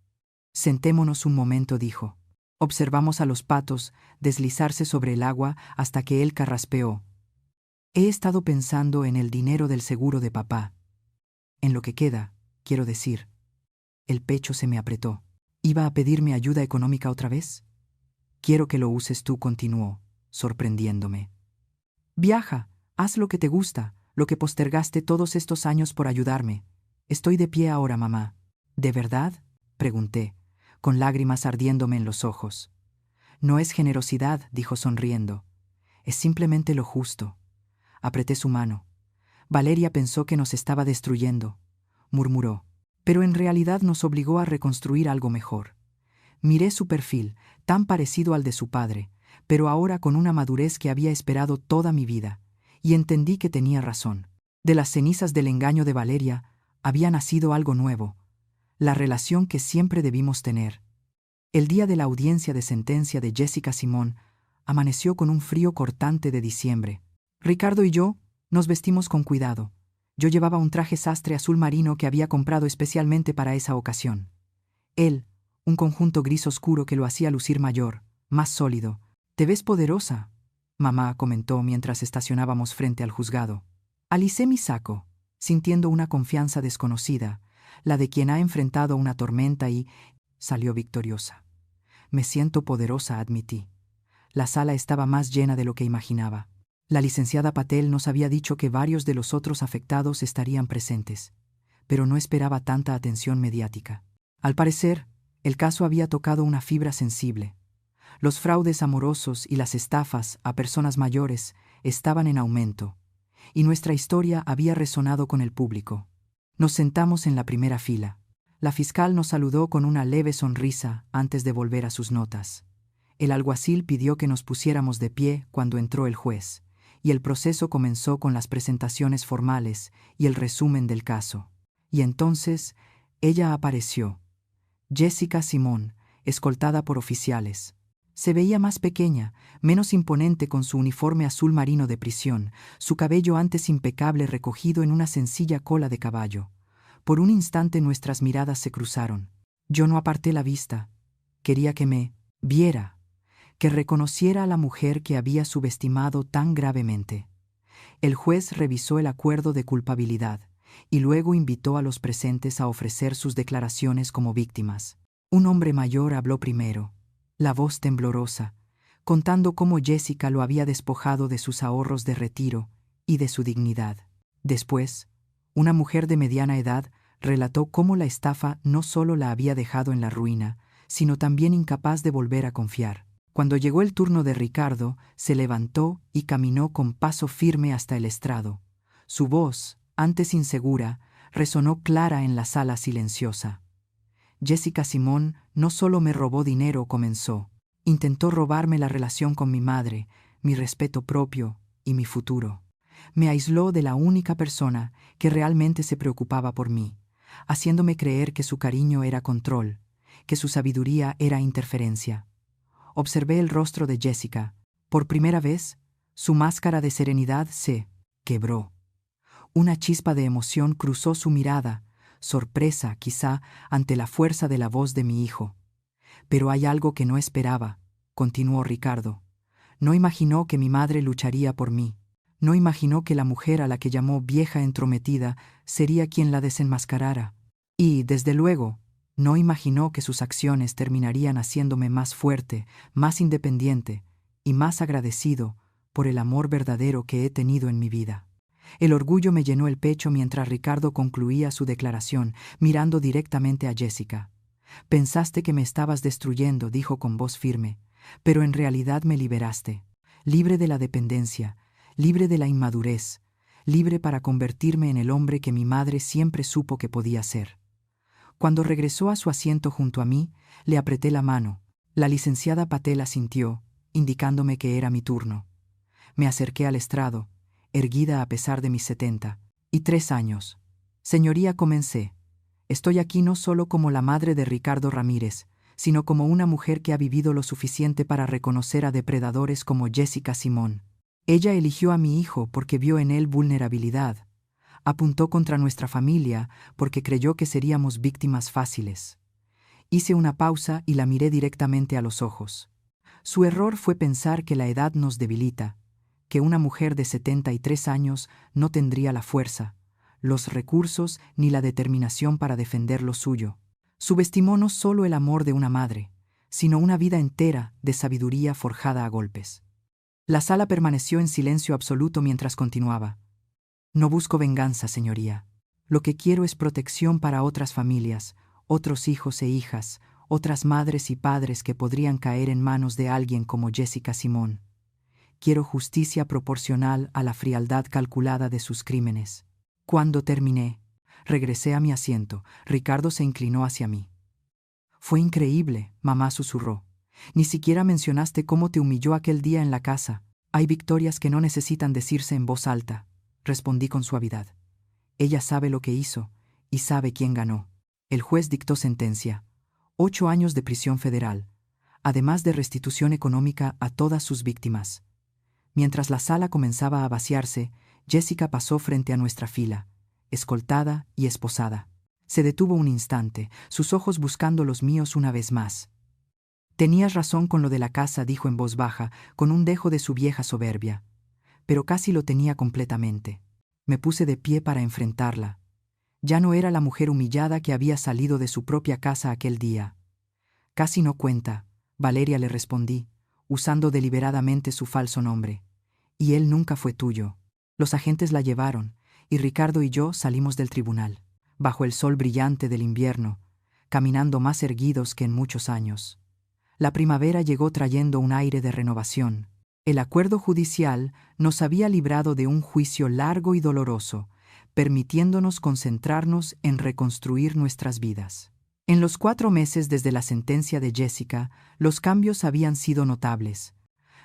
Sentémonos un momento, dijo. Observamos a los patos deslizarse sobre el agua hasta que él carraspeó. He estado pensando en el dinero del seguro de papá. En lo que queda, quiero decir. El pecho se me apretó. ¿Iba a pedirme ayuda económica otra vez? Quiero que lo uses tú, continuó, sorprendiéndome. Viaja, haz lo que te gusta, lo que postergaste todos estos años por ayudarme. Estoy de pie ahora, mamá. ¿De verdad?, pregunté, con lágrimas ardiéndome en los ojos. No es generosidad, dijo sonriendo. Es simplemente lo justo. Apreté su mano. Valeria pensó que nos estaba destruyendo, murmuró, pero en realidad nos obligó a reconstruir algo mejor. Miré su perfil, tan parecido al de su padre, pero ahora con una madurez que había esperado toda mi vida, y entendí que tenía razón. De las cenizas del engaño de Valeria había nacido algo nuevo, la relación que siempre debimos tener. El día de la audiencia de sentencia de Jessica Simón amaneció con un frío cortante de diciembre. Ricardo y yo nos vestimos con cuidado. Yo llevaba un traje sastre azul marino que había comprado especialmente para esa ocasión. Él, un conjunto gris oscuro que lo hacía lucir mayor, más sólido. «Te ves poderosa», mamá comentó mientras estacionábamos frente al juzgado. Alicé mi saco, sintiendo una confianza desconocida, la de quien ha enfrentado una tormenta y salió victoriosa. Me siento poderosa, admití. La sala estaba más llena de lo que imaginaba. La licenciada Patel nos había dicho que varios de los otros afectados estarían presentes, pero no esperaba tanta atención mediática. Al parecer, el caso había tocado una fibra sensible. Los fraudes amorosos y las estafas a personas mayores estaban en aumento, y nuestra historia había resonado con el público. Nos sentamos en la primera fila. La fiscal nos saludó con una leve sonrisa antes de volver a sus notas. El alguacil pidió que nos pusiéramos de pie cuando entró el juez, y el proceso comenzó con las presentaciones formales y el resumen del caso. Y entonces, ella apareció. Jessica Simón, escoltada por oficiales. Se veía más pequeña, menos imponente con su uniforme azul marino de prisión, su cabello antes impecable recogido en una sencilla cola de caballo. Por un instante nuestras miradas se cruzaron. Yo no aparté la vista. Quería que me viera, que reconociera a la mujer que había subestimado tan gravemente. El juez revisó el acuerdo de culpabilidad y luego invitó a los presentes a ofrecer sus declaraciones como víctimas. Un hombre mayor habló primero, la voz temblorosa, contando cómo Jessica lo había despojado de sus ahorros de retiro y de su dignidad. Después, una mujer de mediana edad relató cómo la estafa no solo la había dejado en la ruina, sino también incapaz de volver a confiar. Cuando llegó el turno de Ricardo, se levantó y caminó con paso firme hasta el estrado. Su voz, antes insegura, resonó clara en la sala silenciosa. Jessica Simón no solo me robó dinero, comenzó. Intentó robarme la relación con mi madre, mi respeto propio y mi futuro. Me aisló de la única persona que realmente se preocupaba por mí, haciéndome creer que su cariño era control, que su sabiduría era interferencia. Observé el rostro de Jessica. Por primera vez, su máscara de serenidad se quebró. Una chispa de emoción cruzó su mirada, sorpresa, quizá, ante la fuerza de la voz de mi hijo. Pero hay algo que no esperaba, continuó Ricardo. No imaginó que mi madre lucharía por mí. No imaginó que la mujer a la que llamó vieja entrometida sería quien la desenmascarara. Y, desde luego, no imaginó que sus acciones terminarían haciéndome más fuerte, más independiente y más agradecido por el amor verdadero que he tenido en mi vida. El orgullo me llenó el pecho mientras Ricardo concluía su declaración, mirando directamente a Jessica. «Pensaste que me estabas destruyendo», dijo con voz firme, «pero en realidad me liberaste, libre de la dependencia, libre de la inmadurez, libre para convertirme en el hombre que mi madre siempre supo que podía ser». Cuando regresó a su asiento junto a mí, le apreté la mano. La licenciada Patel asintió, indicándome que era mi turno. Me acerqué al estrado, erguida a pesar de mis 73 años. «Señoría», comencé, «estoy aquí no solo como la madre de Ricardo Ramírez, sino como una mujer que ha vivido lo suficiente para reconocer a depredadores como Jessica Simón. Ella eligió a mi hijo porque vio en él vulnerabilidad. Apuntó contra nuestra familia porque creyó que seríamos víctimas fáciles». Hice una pausa y la miré directamente a los ojos. Su error fue pensar que la edad nos debilita, que una mujer de 73 años no tendría la fuerza, los recursos ni la determinación para defender lo suyo. Subestimó no solo el amor de una madre, sino una vida entera de sabiduría forjada a golpes. La sala permaneció en silencio absoluto mientras continuaba. «No busco venganza, señoría. Lo que quiero es protección para otras familias, otros hijos e hijas, otras madres y padres que podrían caer en manos de alguien como Jessica Simón. Quiero justicia proporcional a la frialdad calculada de sus crímenes». Cuando terminé, regresé a mi asiento. Ricardo se inclinó hacia mí. «Fue increíble», mamá susurró. «Ni siquiera mencionaste cómo te humilló aquel día en la casa». «Hay victorias que no necesitan decirse en voz alta», respondí con suavidad. «Ella sabe lo que hizo y sabe quién ganó». El juez dictó sentencia: 8 años de prisión federal, además de restitución económica a todas sus víctimas. Mientras la sala comenzaba a vaciarse, Jessica pasó frente a nuestra fila, escoltada y esposada. Se detuvo un instante, sus ojos buscando los míos una vez más. «Tenías razón con lo de la casa», dijo en voz baja, con un dejo de su vieja soberbia. Pero casi lo tenía completamente. Me puse de pie para enfrentarla. Ya no era la mujer humillada que había salido de su propia casa aquel día. «Casi no cuenta», Valeria, le respondí, usando deliberadamente su falso nombre. «Y él nunca fue tuyo». Los agentes la llevaron, y Ricardo y yo salimos del tribunal, bajo el sol brillante del invierno, caminando más erguidos que en muchos años. La primavera llegó trayendo un aire de renovación. El acuerdo judicial nos había librado de un juicio largo y doloroso, permitiéndonos concentrarnos en reconstruir nuestras vidas. En los 4 meses desde la sentencia de Jessica, los cambios habían sido notables.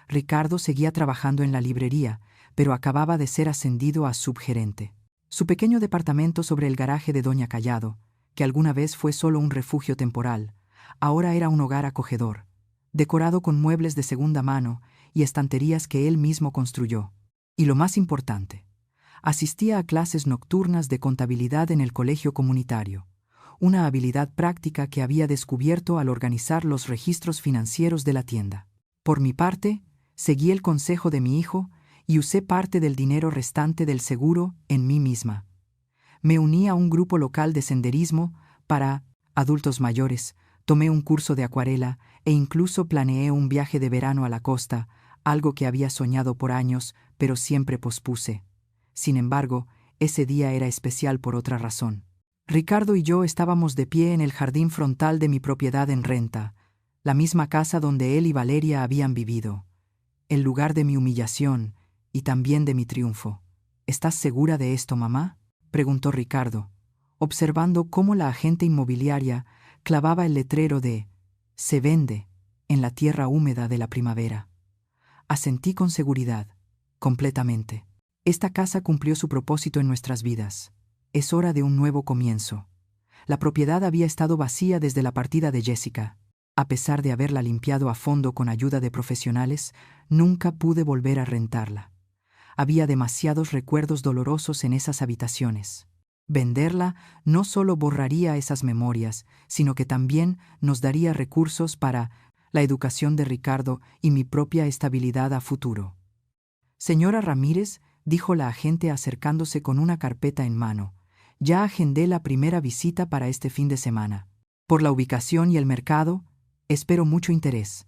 Ricardo seguía trabajando en la librería, pero acababa de ser ascendido a subgerente. Su pequeño departamento sobre el garaje de Doña Callado, que alguna vez fue solo un refugio temporal, ahora era un hogar acogedor, decorado con muebles de segunda mano y estanterías que él mismo construyó. Y lo más importante, asistía a clases nocturnas de contabilidad en el colegio comunitario, una habilidad práctica que había descubierto al organizar los registros financieros de la tienda. Por mi parte, seguí el consejo de mi hijo y usé parte del dinero restante del seguro en mí misma. Me uní a un grupo local de senderismo para adultos mayores, tomé un curso de acuarela e incluso planeé un viaje de verano a la costa, algo que había soñado por años, pero siempre pospuse. Sin embargo, ese día era especial por otra razón. Ricardo y yo estábamos de pie en el jardín frontal de mi propiedad en renta, la misma casa donde él y Valeria habían vivido, el lugar de mi humillación y también de mi triunfo. ¿Estás segura de esto, mamá?, preguntó Ricardo, observando cómo la agente inmobiliaria clavaba el letrero de «Se vende» en la tierra húmeda de la primavera. Asentí con seguridad, completamente. Esta casa cumplió su propósito en nuestras vidas. Es hora de un nuevo comienzo. La propiedad había estado vacía desde la partida de Jessica. A pesar de haberla limpiado a fondo con ayuda de profesionales, nunca pude volver a rentarla. Había demasiados recuerdos dolorosos en esas habitaciones. Venderla no solo borraría esas memorias, sino que también nos daría recursos para la educación de Ricardo y mi propia estabilidad a futuro. Señora Ramírez, dijo la agente acercándose con una carpeta en mano, ya agendé la primera visita para este fin de semana. Por la ubicación y el mercado, espero mucho interés.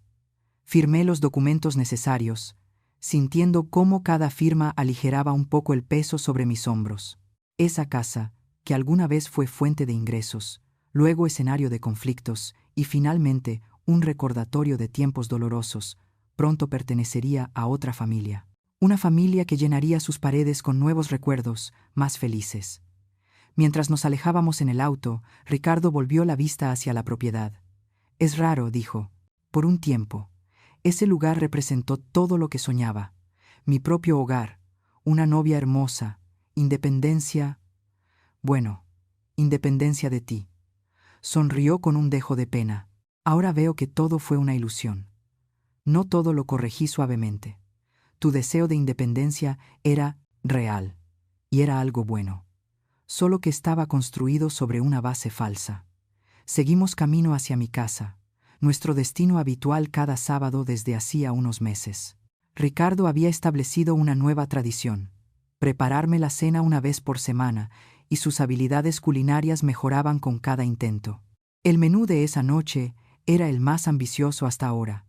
Firmé los documentos necesarios, sintiendo cómo cada firma aligeraba un poco el peso sobre mis hombros. Esa casa, que alguna vez fue fuente de ingresos, luego escenario de conflictos y finalmente un recordatorio de tiempos dolorosos, pronto pertenecería a otra familia. Una familia que llenaría sus paredes con nuevos recuerdos, más felices. Mientras nos alejábamos en el auto, Ricardo volvió la vista hacia la propiedad. Es raro, dijo. Por un tiempo. Ese lugar representó todo lo que soñaba. Mi propio hogar, una novia hermosa, independencia... Bueno, independencia de ti. Sonrió con un dejo de pena. Ahora veo que todo fue una ilusión. No todo lo corregí suavemente. Tu deseo de independencia era real, y era algo bueno. Solo que estaba construido sobre una base falsa. Seguimos camino hacia mi casa, nuestro destino habitual cada sábado desde hacía unos meses. Ricardo había establecido una nueva tradición: prepararme la cena una vez por semana, y sus habilidades culinarias mejoraban con cada intento. El menú de esa noche era el más ambicioso hasta ahora: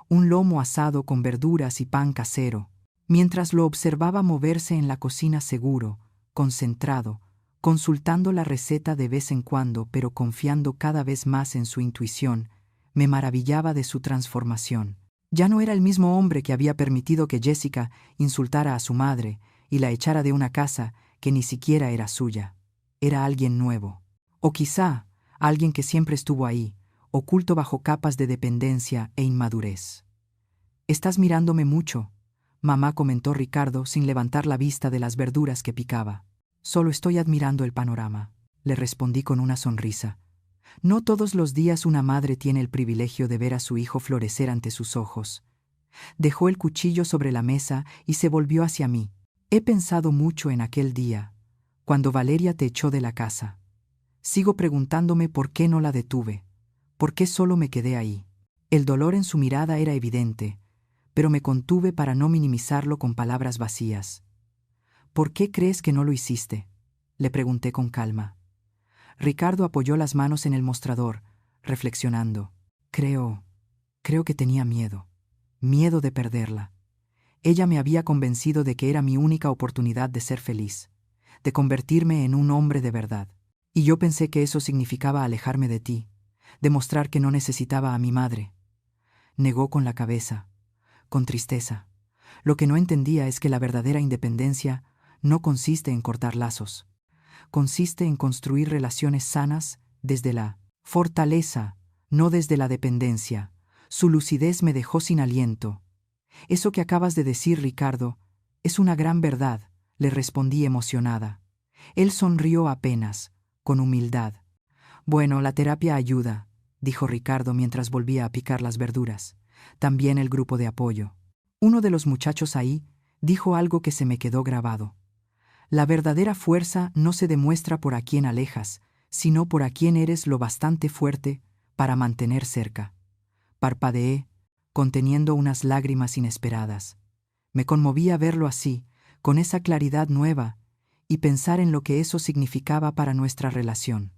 un lomo asado con verduras y pan casero. Mientras lo observaba moverse en la cocina seguro, concentrado, consultando la receta de vez en cuando, pero confiando cada vez más en su intuición, me maravillaba de su transformación. Ya no era el mismo hombre que había permitido que Jessica insultara a su madre y la echara de una casa que ni siquiera era suya. Era alguien nuevo. O quizá alguien que siempre estuvo ahí, oculto bajo capas de dependencia e inmadurez. «Estás mirándome mucho», mamá, comentó Ricardo sin levantar la vista de las verduras que picaba. «Solo estoy admirando el panorama», le respondí con una sonrisa. No todos los días una madre tiene el privilegio de ver a su hijo florecer ante sus ojos. Dejó el cuchillo sobre la mesa y se volvió hacia mí. «He pensado mucho en aquel día, cuando Valeria te echó de la casa. Sigo preguntándome por qué no la detuve, por qué solo me quedé ahí». El dolor en su mirada era evidente, pero me contuve para no minimizarlo con palabras vacías. «¿Por qué crees que no lo hiciste?», le pregunté con calma. Ricardo apoyó las manos en el mostrador, reflexionando. Creo que tenía miedo. Miedo de perderla. Ella me había convencido de que era mi única oportunidad de ser feliz, de convertirme en un hombre de verdad. Y yo pensé que eso significaba alejarme de ti, demostrar que no necesitaba a mi madre. negó con la cabeza, con tristeza. Lo que no entendía es que la verdadera independencia no consiste en cortar lazos. Consiste en construir relaciones sanas desde la fortaleza, no desde la dependencia. Su lucidez me dejó sin aliento. Eso que acabas de decir, Ricardo, es una gran verdad, le respondí emocionada. Él sonrió apenas, con humildad. Bueno, la terapia ayuda, dijo Ricardo mientras volvía a picar las verduras. También el grupo de apoyo. Uno de los muchachos ahí dijo algo que se me quedó grabado. La verdadera fuerza no se demuestra por a quién alejas, sino por a quién eres lo bastante fuerte para mantener cerca. Parpadeé, conteniendo unas lágrimas inesperadas. Me conmovía verlo así, con esa claridad nueva, y pensar en lo que eso significaba para nuestra relación.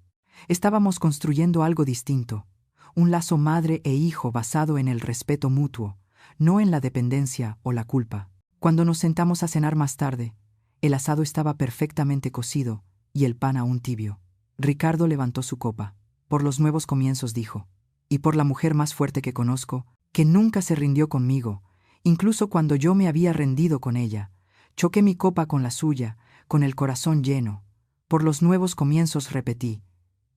Estábamos construyendo algo distinto, un lazo madre e hijo basado en el respeto mutuo, no en la dependencia o la culpa. Cuando nos sentamos a cenar más tarde, el asado estaba perfectamente cocido y el pan aún tibio. Ricardo levantó su copa. Por los nuevos comienzos, dijo, y por la mujer más fuerte que conozco, que nunca se rindió conmigo, incluso cuando yo me había rendido con ella. Choqué mi copa con la suya, con el corazón lleno. Por los nuevos comienzos, repetí,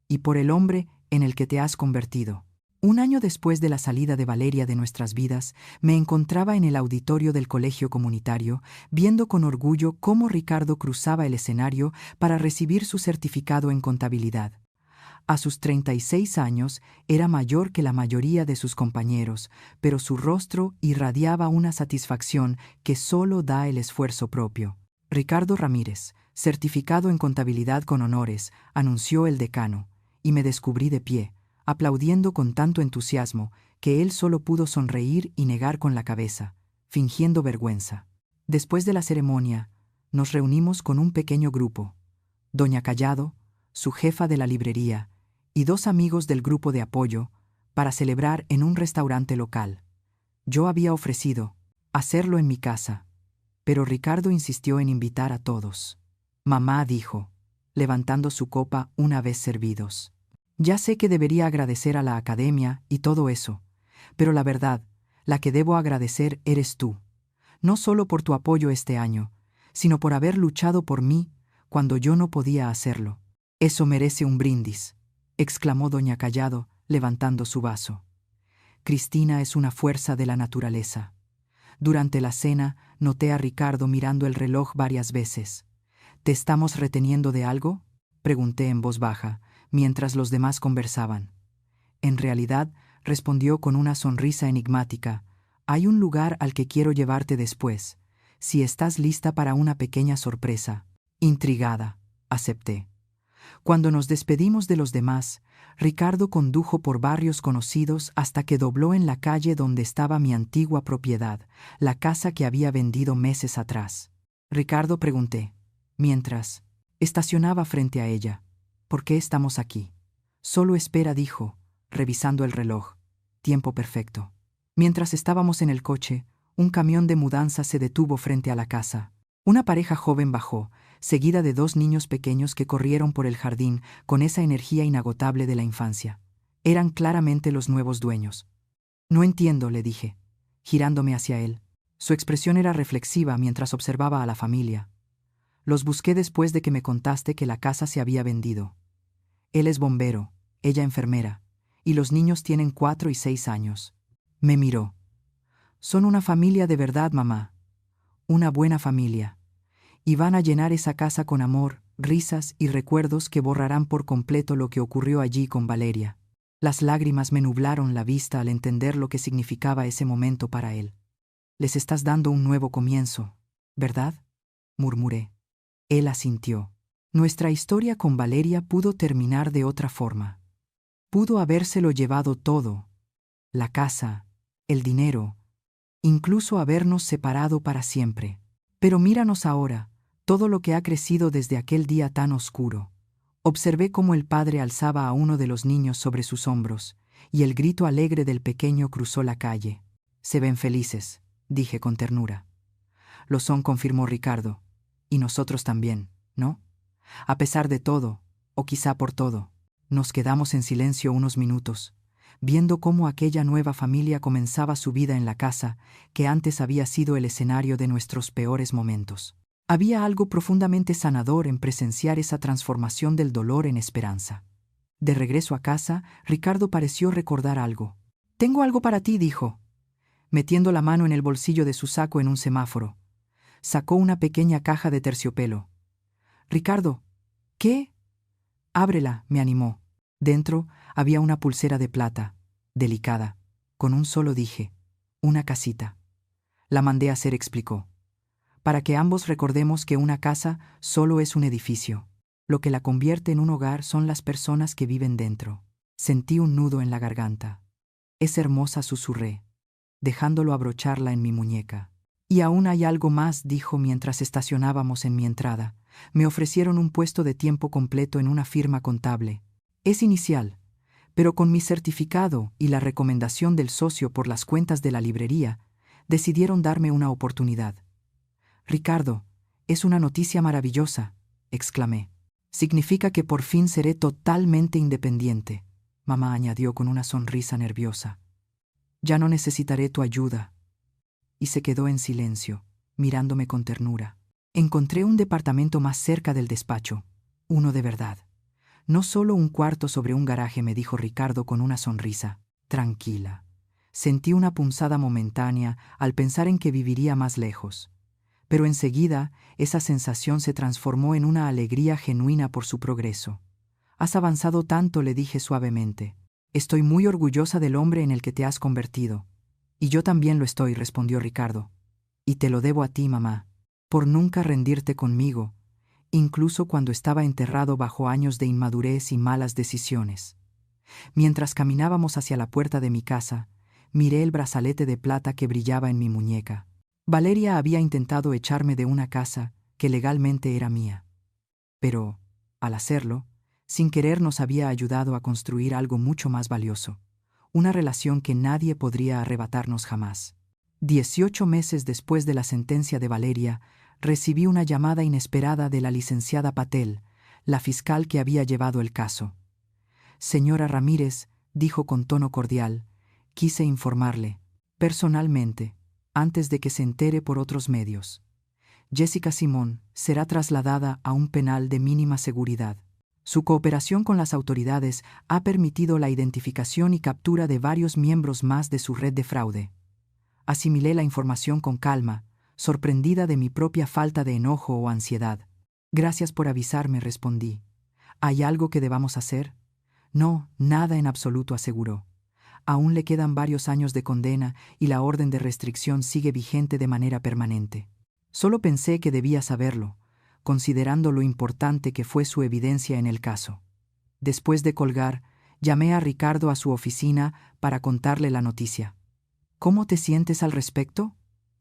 y por el hombre en el que te has convertido. Un año después de la salida de Valeria de nuestras vidas, me encontraba en el auditorio del colegio comunitario, viendo con orgullo cómo Ricardo cruzaba el escenario para recibir su certificado en contabilidad. A sus 36 años era mayor que la mayoría de sus compañeros, pero su rostro irradiaba una satisfacción que solo da el esfuerzo propio. Ricardo Ramírez, certificado en contabilidad con honores, anunció el decano, y me descubrí de pie, aplaudiendo con tanto entusiasmo que él solo pudo sonreír y negar con la cabeza, fingiendo vergüenza. Después de la ceremonia, nos reunimos con un pequeño grupo. Doña Callado, su jefa de la librería, y 2 amigos del grupo de apoyo, para celebrar en un restaurante local. Yo había ofrecido hacerlo en mi casa, pero Ricardo insistió en invitar a todos. Mamá dijo, levantando su copa una vez servidos. Ya sé que debería agradecer a la academia y todo eso, pero la verdad, la que debo agradecer eres tú. No solo por tu apoyo este año, sino por haber luchado por mí cuando yo no podía hacerlo. Eso merece un brindis, exclamó doña Callado, levantando su vaso. Cristina es una fuerza de la naturaleza. Durante la cena noté a Ricardo mirando el reloj varias veces. ¿Te estamos reteniendo de algo?, pregunté en voz baja, mientras los demás conversaban. En realidad, respondió con una sonrisa enigmática, hay un lugar al que quiero llevarte después, si estás lista para una pequeña sorpresa. Intrigada, acepté. Cuando nos despedimos de los demás, Ricardo condujo por barrios conocidos hasta que dobló en la calle donde estaba mi antigua propiedad, la casa que había vendido meses atrás. Ricardo, pregunté, mientras estacionaba frente a ella, ¿por qué estamos aquí? Solo espera, dijo, revisando el reloj. Tiempo perfecto. Mientras estábamos en el coche, un camión de mudanza se detuvo frente a la casa. Una pareja joven bajó, seguida de 2 niños pequeños que corrieron por el jardín con esa energía inagotable de la infancia. Eran claramente los nuevos dueños. No entiendo, le dije, girándome hacia él. Su expresión era reflexiva mientras observaba a la familia. Los busqué después de que me contaste que la casa se había vendido. Él es bombero, ella enfermera, y los niños tienen 4 y 6 años. Me miró. Son una familia de verdad, mamá. Una buena familia. Y van a llenar esa casa con amor, risas y recuerdos que borrarán por completo lo que ocurrió allí con Valeria. Las lágrimas me nublaron la vista al entender lo que significaba ese momento para él. Les estás dando un nuevo comienzo, ¿verdad?, murmuré. Él asintió. Nuestra historia con Valeria pudo terminar de otra forma. Pudo habérselo llevado todo, la casa, el dinero, incluso habernos separado para siempre. Pero míranos ahora, todo lo que ha crecido desde aquel día tan oscuro. Observé cómo el padre alzaba a uno de los niños sobre sus hombros, y el grito alegre del pequeño cruzó la calle. Se ven felices, dije con ternura. Lo son, confirmó Ricardo. Y nosotros también, ¿no? A pesar de todo, o quizá por todo. Nos quedamos en silencio unos minutos. viendo cómo aquella nueva familia comenzaba su vida en la casa que antes había sido el escenario de nuestros peores momentos. Había algo profundamente sanador en presenciar esa transformación del dolor en esperanza. De regreso a casa, Ricardo pareció recordar algo. «Tengo algo para ti», dijo, metiendo la mano en el bolsillo de su saco en un semáforo. Sacó una pequeña caja de terciopelo. «Ricardo, ¿qué?» «Ábrela», me animó. Dentro había una pulsera de plata, delicada. Con un solo dije, «Una casita». La mandé a hacer, explicó, para que ambos recordemos que una casa solo es un edificio. Lo que la convierte en un hogar son las personas que viven dentro. Sentí un nudo en la garganta. «Es hermosa», susurré, dejándolo abrocharla en mi muñeca. «Y aún hay algo más», dijo mientras estacionábamos en mi entrada. «Me ofrecieron un puesto de tiempo completo en una firma contable. Es inicial, pero con mi certificado y la recomendación del socio por las cuentas de la librería, decidieron darme una oportunidad». «Ricardo, es una noticia maravillosa», exclamé. «Significa que por fin seré totalmente independiente», mamá añadió con una sonrisa nerviosa. «Ya no necesitaré tu ayuda». Y se quedó en silencio, mirándome con ternura. Encontré un departamento más cerca del despacho, uno de verdad. «No solo un cuarto sobre un garaje», me dijo Ricardo con una sonrisa. «Tranquila». Sentí una punzada momentánea al pensar en que viviría más lejos. Pero enseguida esa sensación se transformó en una alegría genuina por su progreso. «Has avanzado tanto», le dije suavemente. «Estoy muy orgullosa del hombre en el que te has convertido». «Y yo también lo estoy», respondió Ricardo. «Y te lo debo a ti, mamá, por nunca rendirte conmigo, incluso cuando estaba enterrado bajo años de inmadurez y malas decisiones». Mientras caminábamos hacia la puerta de mi casa, miré el brazalete de plata que brillaba en mi muñeca. Valeria había intentado echarme de una casa que legalmente era mía. Pero, al hacerlo, sin querer nos había ayudado a construir algo mucho más valioso, una relación que nadie podría arrebatarnos jamás. 18 meses después de la sentencia de Valeria, recibí una llamada inesperada de la licenciada Patel, la fiscal que había llevado el caso. «Señora Ramírez», dijo con tono cordial, «quise informarle, personalmente, antes de que se entere por otros medios. Jessica Simón será trasladada a un penal de mínima seguridad. Su cooperación con las autoridades ha permitido la identificación y captura de varios miembros más de su red de fraude». Asimilé la información con calma, sorprendida de mi propia falta de enojo o ansiedad. «Gracias por avisarme», respondí. «¿Hay algo que debamos hacer?» «No, nada en absoluto», aseguró. «Aún le quedan varios años de condena y la orden de restricción sigue vigente de manera permanente. Solo pensé que debía saberlo, considerando lo importante que fue su evidencia en el caso». Después de colgar, llamé a Ricardo a su oficina para contarle la noticia. «¿Cómo te sientes al respecto?»,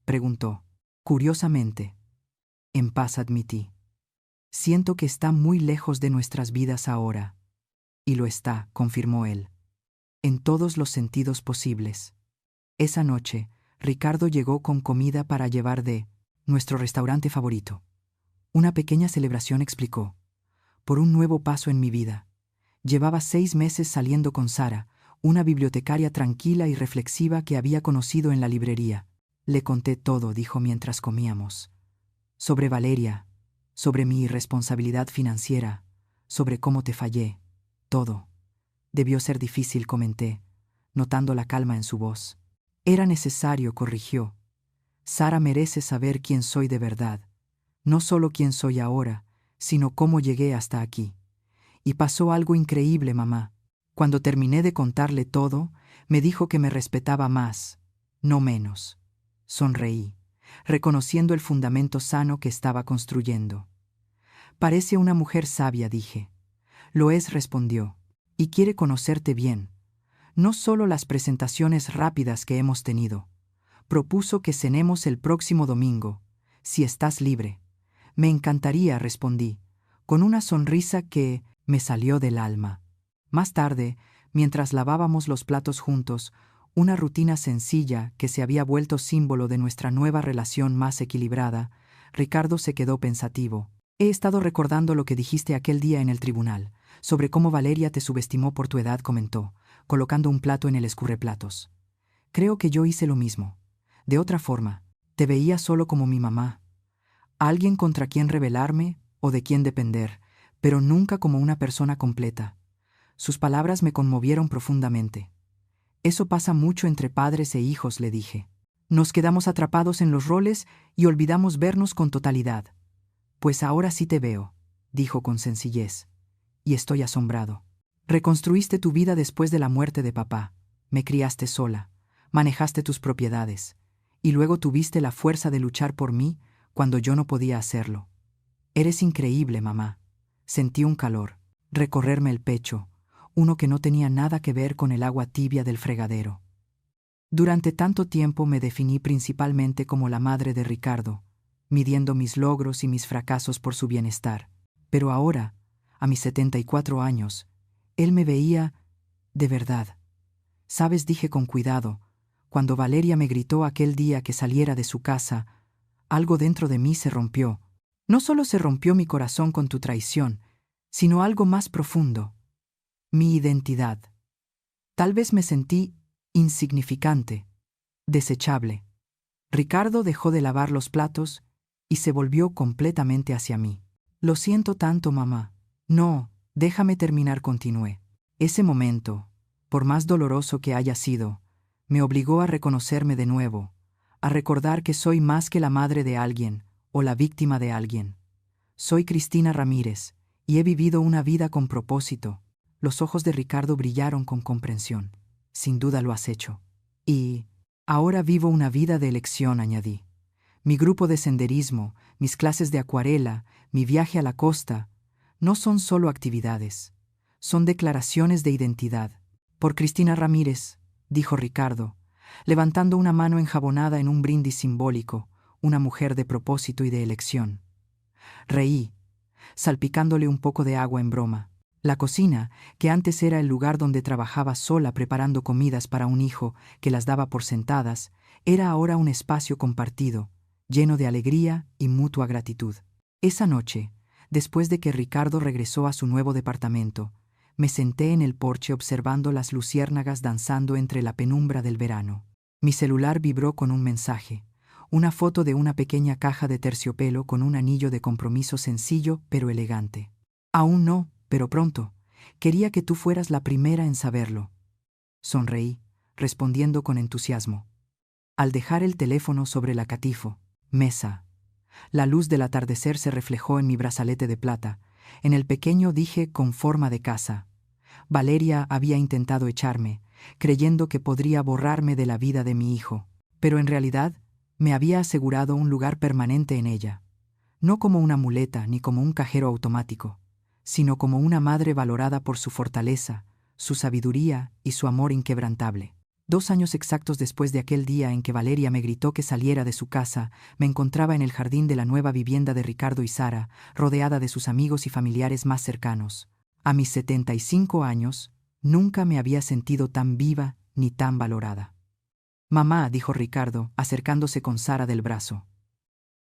preguntó. «Curiosamente, en paz», admití. «Siento que está muy lejos de nuestras vidas ahora». «Y lo está», confirmó él. «En todos los sentidos posibles». Esa noche, Ricardo llegó con comida para llevar de nuestro restaurante favorito. Una pequeña celebración, explicó, por un nuevo paso en mi vida. Llevaba 6 meses saliendo con Sara, una bibliotecaria tranquila y reflexiva que había conocido en la librería. «Le conté todo», dijo mientras comíamos. «Sobre Valeria, sobre mi irresponsabilidad financiera, sobre cómo te fallé. Todo. Debió ser difícil», comenté, notando la calma en su voz. «Era necesario», corrigió. «Sara merece saber quién soy de verdad. No solo quién soy ahora, sino cómo llegué hasta aquí. Y pasó algo increíble, mamá. Cuando terminé de contarle todo, me dijo que me respetaba más, no menos». Sonreí, reconociendo el fundamento sano que estaba construyendo. «Parece una mujer sabia», dije. «Lo es», respondió, «y quiere conocerte bien. No solo las presentaciones rápidas que hemos tenido. Propuso que cenemos el próximo domingo, si estás libre». «Me encantaría», respondí, con una sonrisa que me salió del alma. Más tarde, mientras lavábamos los platos juntos, una rutina sencilla que se había vuelto símbolo de nuestra nueva relación más equilibrada, Ricardo se quedó pensativo. «He estado recordando lo que dijiste aquel día en el tribunal, sobre cómo Valeria te subestimó por tu edad», comentó, colocando un plato en el escurreplatos. Creo que yo hice lo mismo. De otra forma, te veía solo como mi mamá, alguien contra quien rebelarme o de quien depender, pero nunca como una persona completa. Sus palabras me conmovieron profundamente. Eso pasa mucho entre padres e hijos, le dije. Nos quedamos atrapados en los roles y olvidamos vernos con totalidad. Pues ahora sí te veo, dijo con sencillez, y estoy asombrado. Reconstruiste tu vida después de la muerte de papá, me criaste sola, manejaste tus propiedades, y luego tuviste la fuerza de luchar por mí cuando yo no podía hacerlo. Eres increíble, mamá. Sentí un calor, recorrerme el pecho, uno que no tenía nada que ver con el agua tibia del fregadero. Durante tanto tiempo me definí principalmente como la madre de Ricardo, midiendo mis logros y mis fracasos por su bienestar. Pero ahora, a mis 74 años, él me veía de verdad. ¿Sabes?, dije con cuidado, cuando Valeria me gritó aquel día que saliera de su casa, algo dentro de mí se rompió. No solo se rompió mi corazón con tu traición, sino algo más profundo. Mi identidad. Tal vez me sentí insignificante, desechable. Ricardo dejó de lavar los platos y se volvió completamente hacia mí. Lo siento tanto, mamá. No, déjame terminar, continué. Ese momento, por más doloroso que haya sido, me obligó a reconocerme de nuevo, a recordar que soy más que la madre de alguien o la víctima de alguien. Soy Cristina Ramírez y he vivido una vida con propósito. Los ojos de Ricardo brillaron con comprensión. Sin duda lo has hecho. Y ahora vivo una vida de elección, añadí. Mi grupo de senderismo, mis clases de acuarela, mi viaje a la costa, no son solo actividades, son declaraciones de identidad. Por Cristina Ramírez, dijo Ricardo, levantando una mano enjabonada en un brindis simbólico, una mujer de propósito y de elección. Reí, salpicándole un poco de agua en broma. La cocina, que antes era el lugar donde trabajaba sola preparando comidas para un hijo que las daba por sentadas, era ahora un espacio compartido, lleno de alegría y mutua gratitud. Esa noche, después de que Ricardo regresó a su nuevo departamento, me senté en el porche observando las luciérnagas danzando entre la penumbra del verano. Mi celular vibró con un mensaje, una foto de una pequeña caja de terciopelo con un anillo de compromiso sencillo pero elegante. Aún no, pero pronto. Quería que tú fueras la primera en saberlo. Sonreí, respondiendo con entusiasmo. Al dejar el teléfono sobre la mesa, la luz del atardecer se reflejó en mi brazalete de plata. En el pequeño dije con forma de casa. Valeria había intentado echarme, creyendo que podría borrarme de la vida de mi hijo, pero en realidad me había asegurado un lugar permanente en ella, no como una muleta ni como un cajero automático, sino como una madre valorada por su fortaleza, su sabiduría y su amor inquebrantable. 2 años exactos después de aquel día en que Valeria me gritó que saliera de su casa, me encontraba en el jardín de la nueva vivienda de Ricardo y Sara, rodeada de sus amigos y familiares más cercanos. A mis 75 años, nunca me había sentido tan viva ni tan valorada. Mamá, dijo Ricardo, acercándose con Sara del brazo.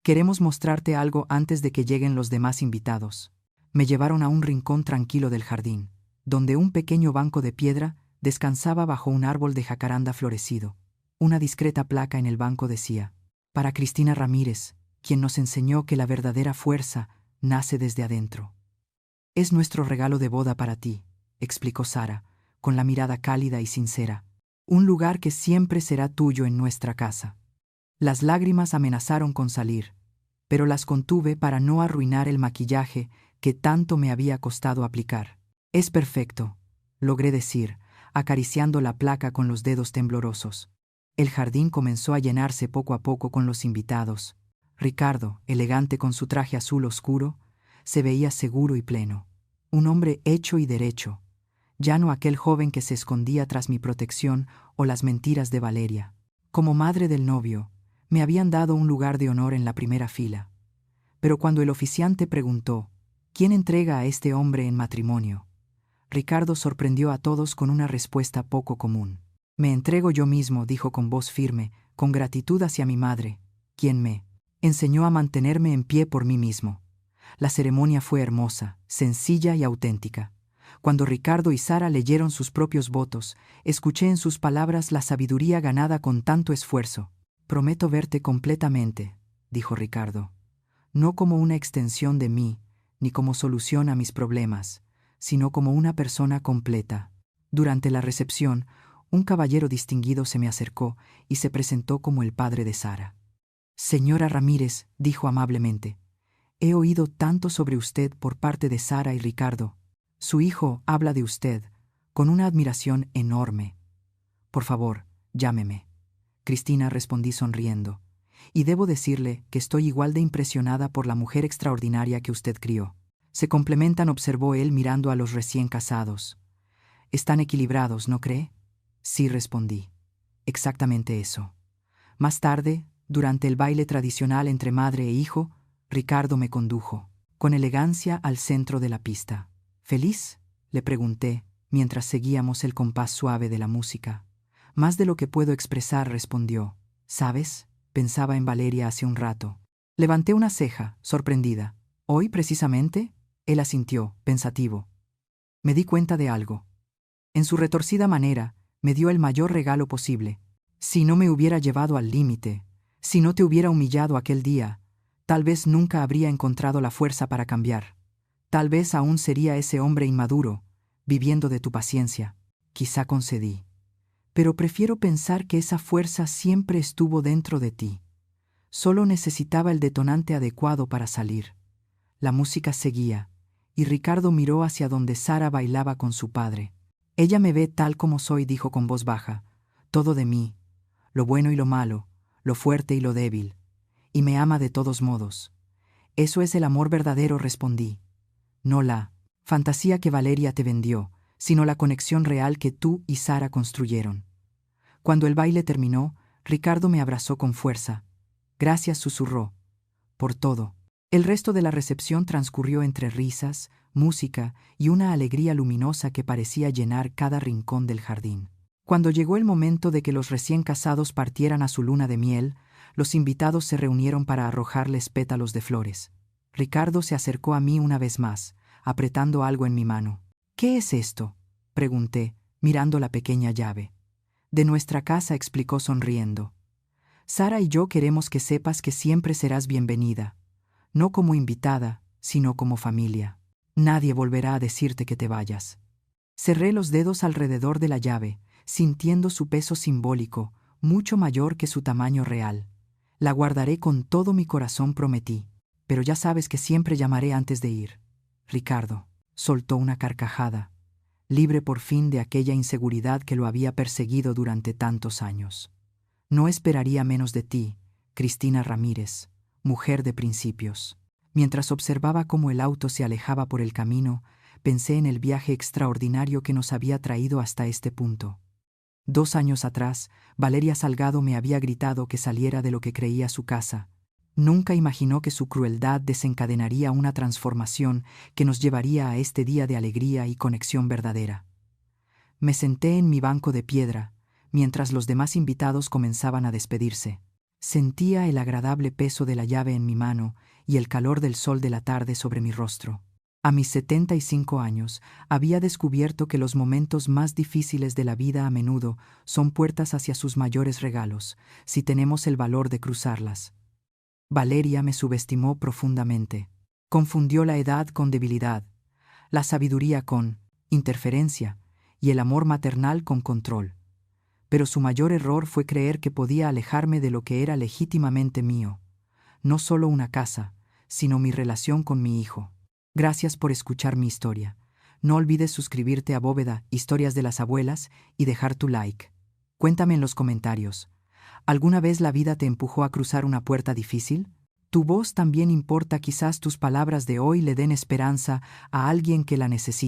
Queremos mostrarte algo antes de que lleguen los demás invitados. Me llevaron a un rincón tranquilo del jardín, donde un pequeño banco de piedra descansaba bajo un árbol de jacaranda florecido. Una discreta placa en el banco decía: para Cristina Ramírez, quien nos enseñó que la verdadera fuerza nace desde adentro. Es nuestro regalo de boda para ti, explicó Sara, con la mirada cálida y sincera. Un lugar que siempre será tuyo en nuestra casa. Las lágrimas amenazaron con salir, pero las contuve para no arruinar el maquillaje que tanto me había costado aplicar. Es perfecto, logré decir, acariciando la placa con los dedos temblorosos. El jardín comenzó a llenarse poco a poco con los invitados. Ricardo, elegante con su traje azul oscuro, se veía seguro y pleno. Un hombre hecho y derecho, ya no aquel joven que se escondía tras mi protección o las mentiras de Valeria. Como madre del novio, me habían dado un lugar de honor en la primera fila. Pero cuando el oficiante preguntó: ¿quién entrega a este hombre en matrimonio?, Ricardo sorprendió a todos con una respuesta poco común. Me entrego yo mismo, dijo con voz firme, con gratitud hacia mi madre, quien me enseñó a mantenerme en pie por mí mismo. La ceremonia fue hermosa, sencilla y auténtica. Cuando Ricardo y Sara leyeron sus propios votos, escuché en sus palabras la sabiduría ganada con tanto esfuerzo. «Prometo verte completamente», dijo Ricardo. «No como una extensión de mí, ni como solución a mis problemas, sino como una persona completa». Durante la recepción, un caballero distinguido se me acercó y se presentó como el padre de Sara. «Señora Ramírez», dijo amablemente, «he oído tanto sobre usted por parte de Sara y Ricardo. Su hijo habla de usted con una admiración enorme. Por favor, llámeme». «Cristina», respondí sonriendo, «y debo decirle que estoy igual de impresionada por la mujer extraordinaria que usted crió». «Se complementan», observó él mirando a los recién casados. «Están equilibrados, ¿no cree?» «Sí», respondí. «Exactamente eso». Más tarde, durante el baile tradicional entre madre e hijo, Ricardo me condujo, con elegancia, al centro de la pista. «¿Feliz?», le pregunté, mientras seguíamos el compás suave de la música. «Más de lo que puedo expresar», respondió. «¿Sabes?», pensaba en Valeria hace un rato. Levanté una ceja, sorprendida. «¿Hoy, precisamente?», él asintió, pensativo. Me di cuenta de algo. En su retorcida manera, me dio el mayor regalo posible. «Si no me hubiera llevado al límite, si no te hubiera humillado aquel día, tal vez nunca habría encontrado la fuerza para cambiar. Tal vez aún sería ese hombre inmaduro, viviendo de tu paciencia». Quizá concedí. «Pero prefiero pensar que esa fuerza siempre estuvo dentro de ti. Solo necesitaba el detonante adecuado para salir». La música seguía, y Ricardo miró hacia donde Sara bailaba con su padre. «Ella me ve tal como soy», dijo con voz baja, «todo de mí, lo bueno y lo malo, lo fuerte y lo débil, y me ama de todos modos». «Eso es el amor verdadero», respondí. «No la fantasía que Valeria te vendió, sino la conexión real que tú y Sara construyeron». Cuando el baile terminó, Ricardo me abrazó con fuerza. «Gracias», susurró, «por todo». El resto de la recepción transcurrió entre risas, música y una alegría luminosa que parecía llenar cada rincón del jardín. Cuando llegó el momento de que los recién casados partieran a su luna de miel, los invitados se reunieron para arrojarles pétalos de flores. Ricardo se acercó a mí una vez más, apretando algo en mi mano. «¿Qué es esto?», pregunté, mirando la pequeña llave. «De nuestra casa», explicó sonriendo. «Sara y yo queremos que sepas que siempre serás bienvenida, no como invitada, sino como familia. Nadie volverá a decirte que te vayas». Cerré los dedos alrededor de la llave, sintiendo su peso simbólico, mucho mayor que su tamaño real. «La guardaré con todo mi corazón», prometí. «Pero ya sabes que siempre llamaré antes de ir». Ricardo soltó una carcajada, libre por fin de aquella inseguridad que lo había perseguido durante tantos años. «No esperaría menos de ti, Cristina Ramírez, mujer de principios». Mientras observaba cómo el auto se alejaba por el camino, pensé en el viaje extraordinario que nos había traído hasta este punto. 2 años atrás, Valeria Salgado me había gritado que saliera de lo que creía su casa. Nunca imaginó que su crueldad desencadenaría una transformación que nos llevaría a este día de alegría y conexión verdadera. Me senté en mi banco de piedra, mientras los demás invitados comenzaban a despedirse. Sentía el agradable peso de la llave en mi mano y el calor del sol de la tarde sobre mi rostro. A mis 75 años, había descubierto que los momentos más difíciles de la vida a menudo son puertas hacia sus mayores regalos, si tenemos el valor de cruzarlas. Valeria me subestimó profundamente. Confundió la edad con debilidad, la sabiduría con interferencia y el amor maternal con control. Pero su mayor error fue creer que podía alejarme de lo que era legítimamente mío. No solo una casa, sino mi relación con mi hijo. Gracias por escuchar mi historia. No olvides suscribirte a Bóveda, Historias de las Abuelas, y dejar tu like. Cuéntame en los comentarios. ¿Alguna vez la vida te empujó a cruzar una puerta difícil? Tu voz también importa, quizás tus palabras de hoy le den esperanza a alguien que la necesita.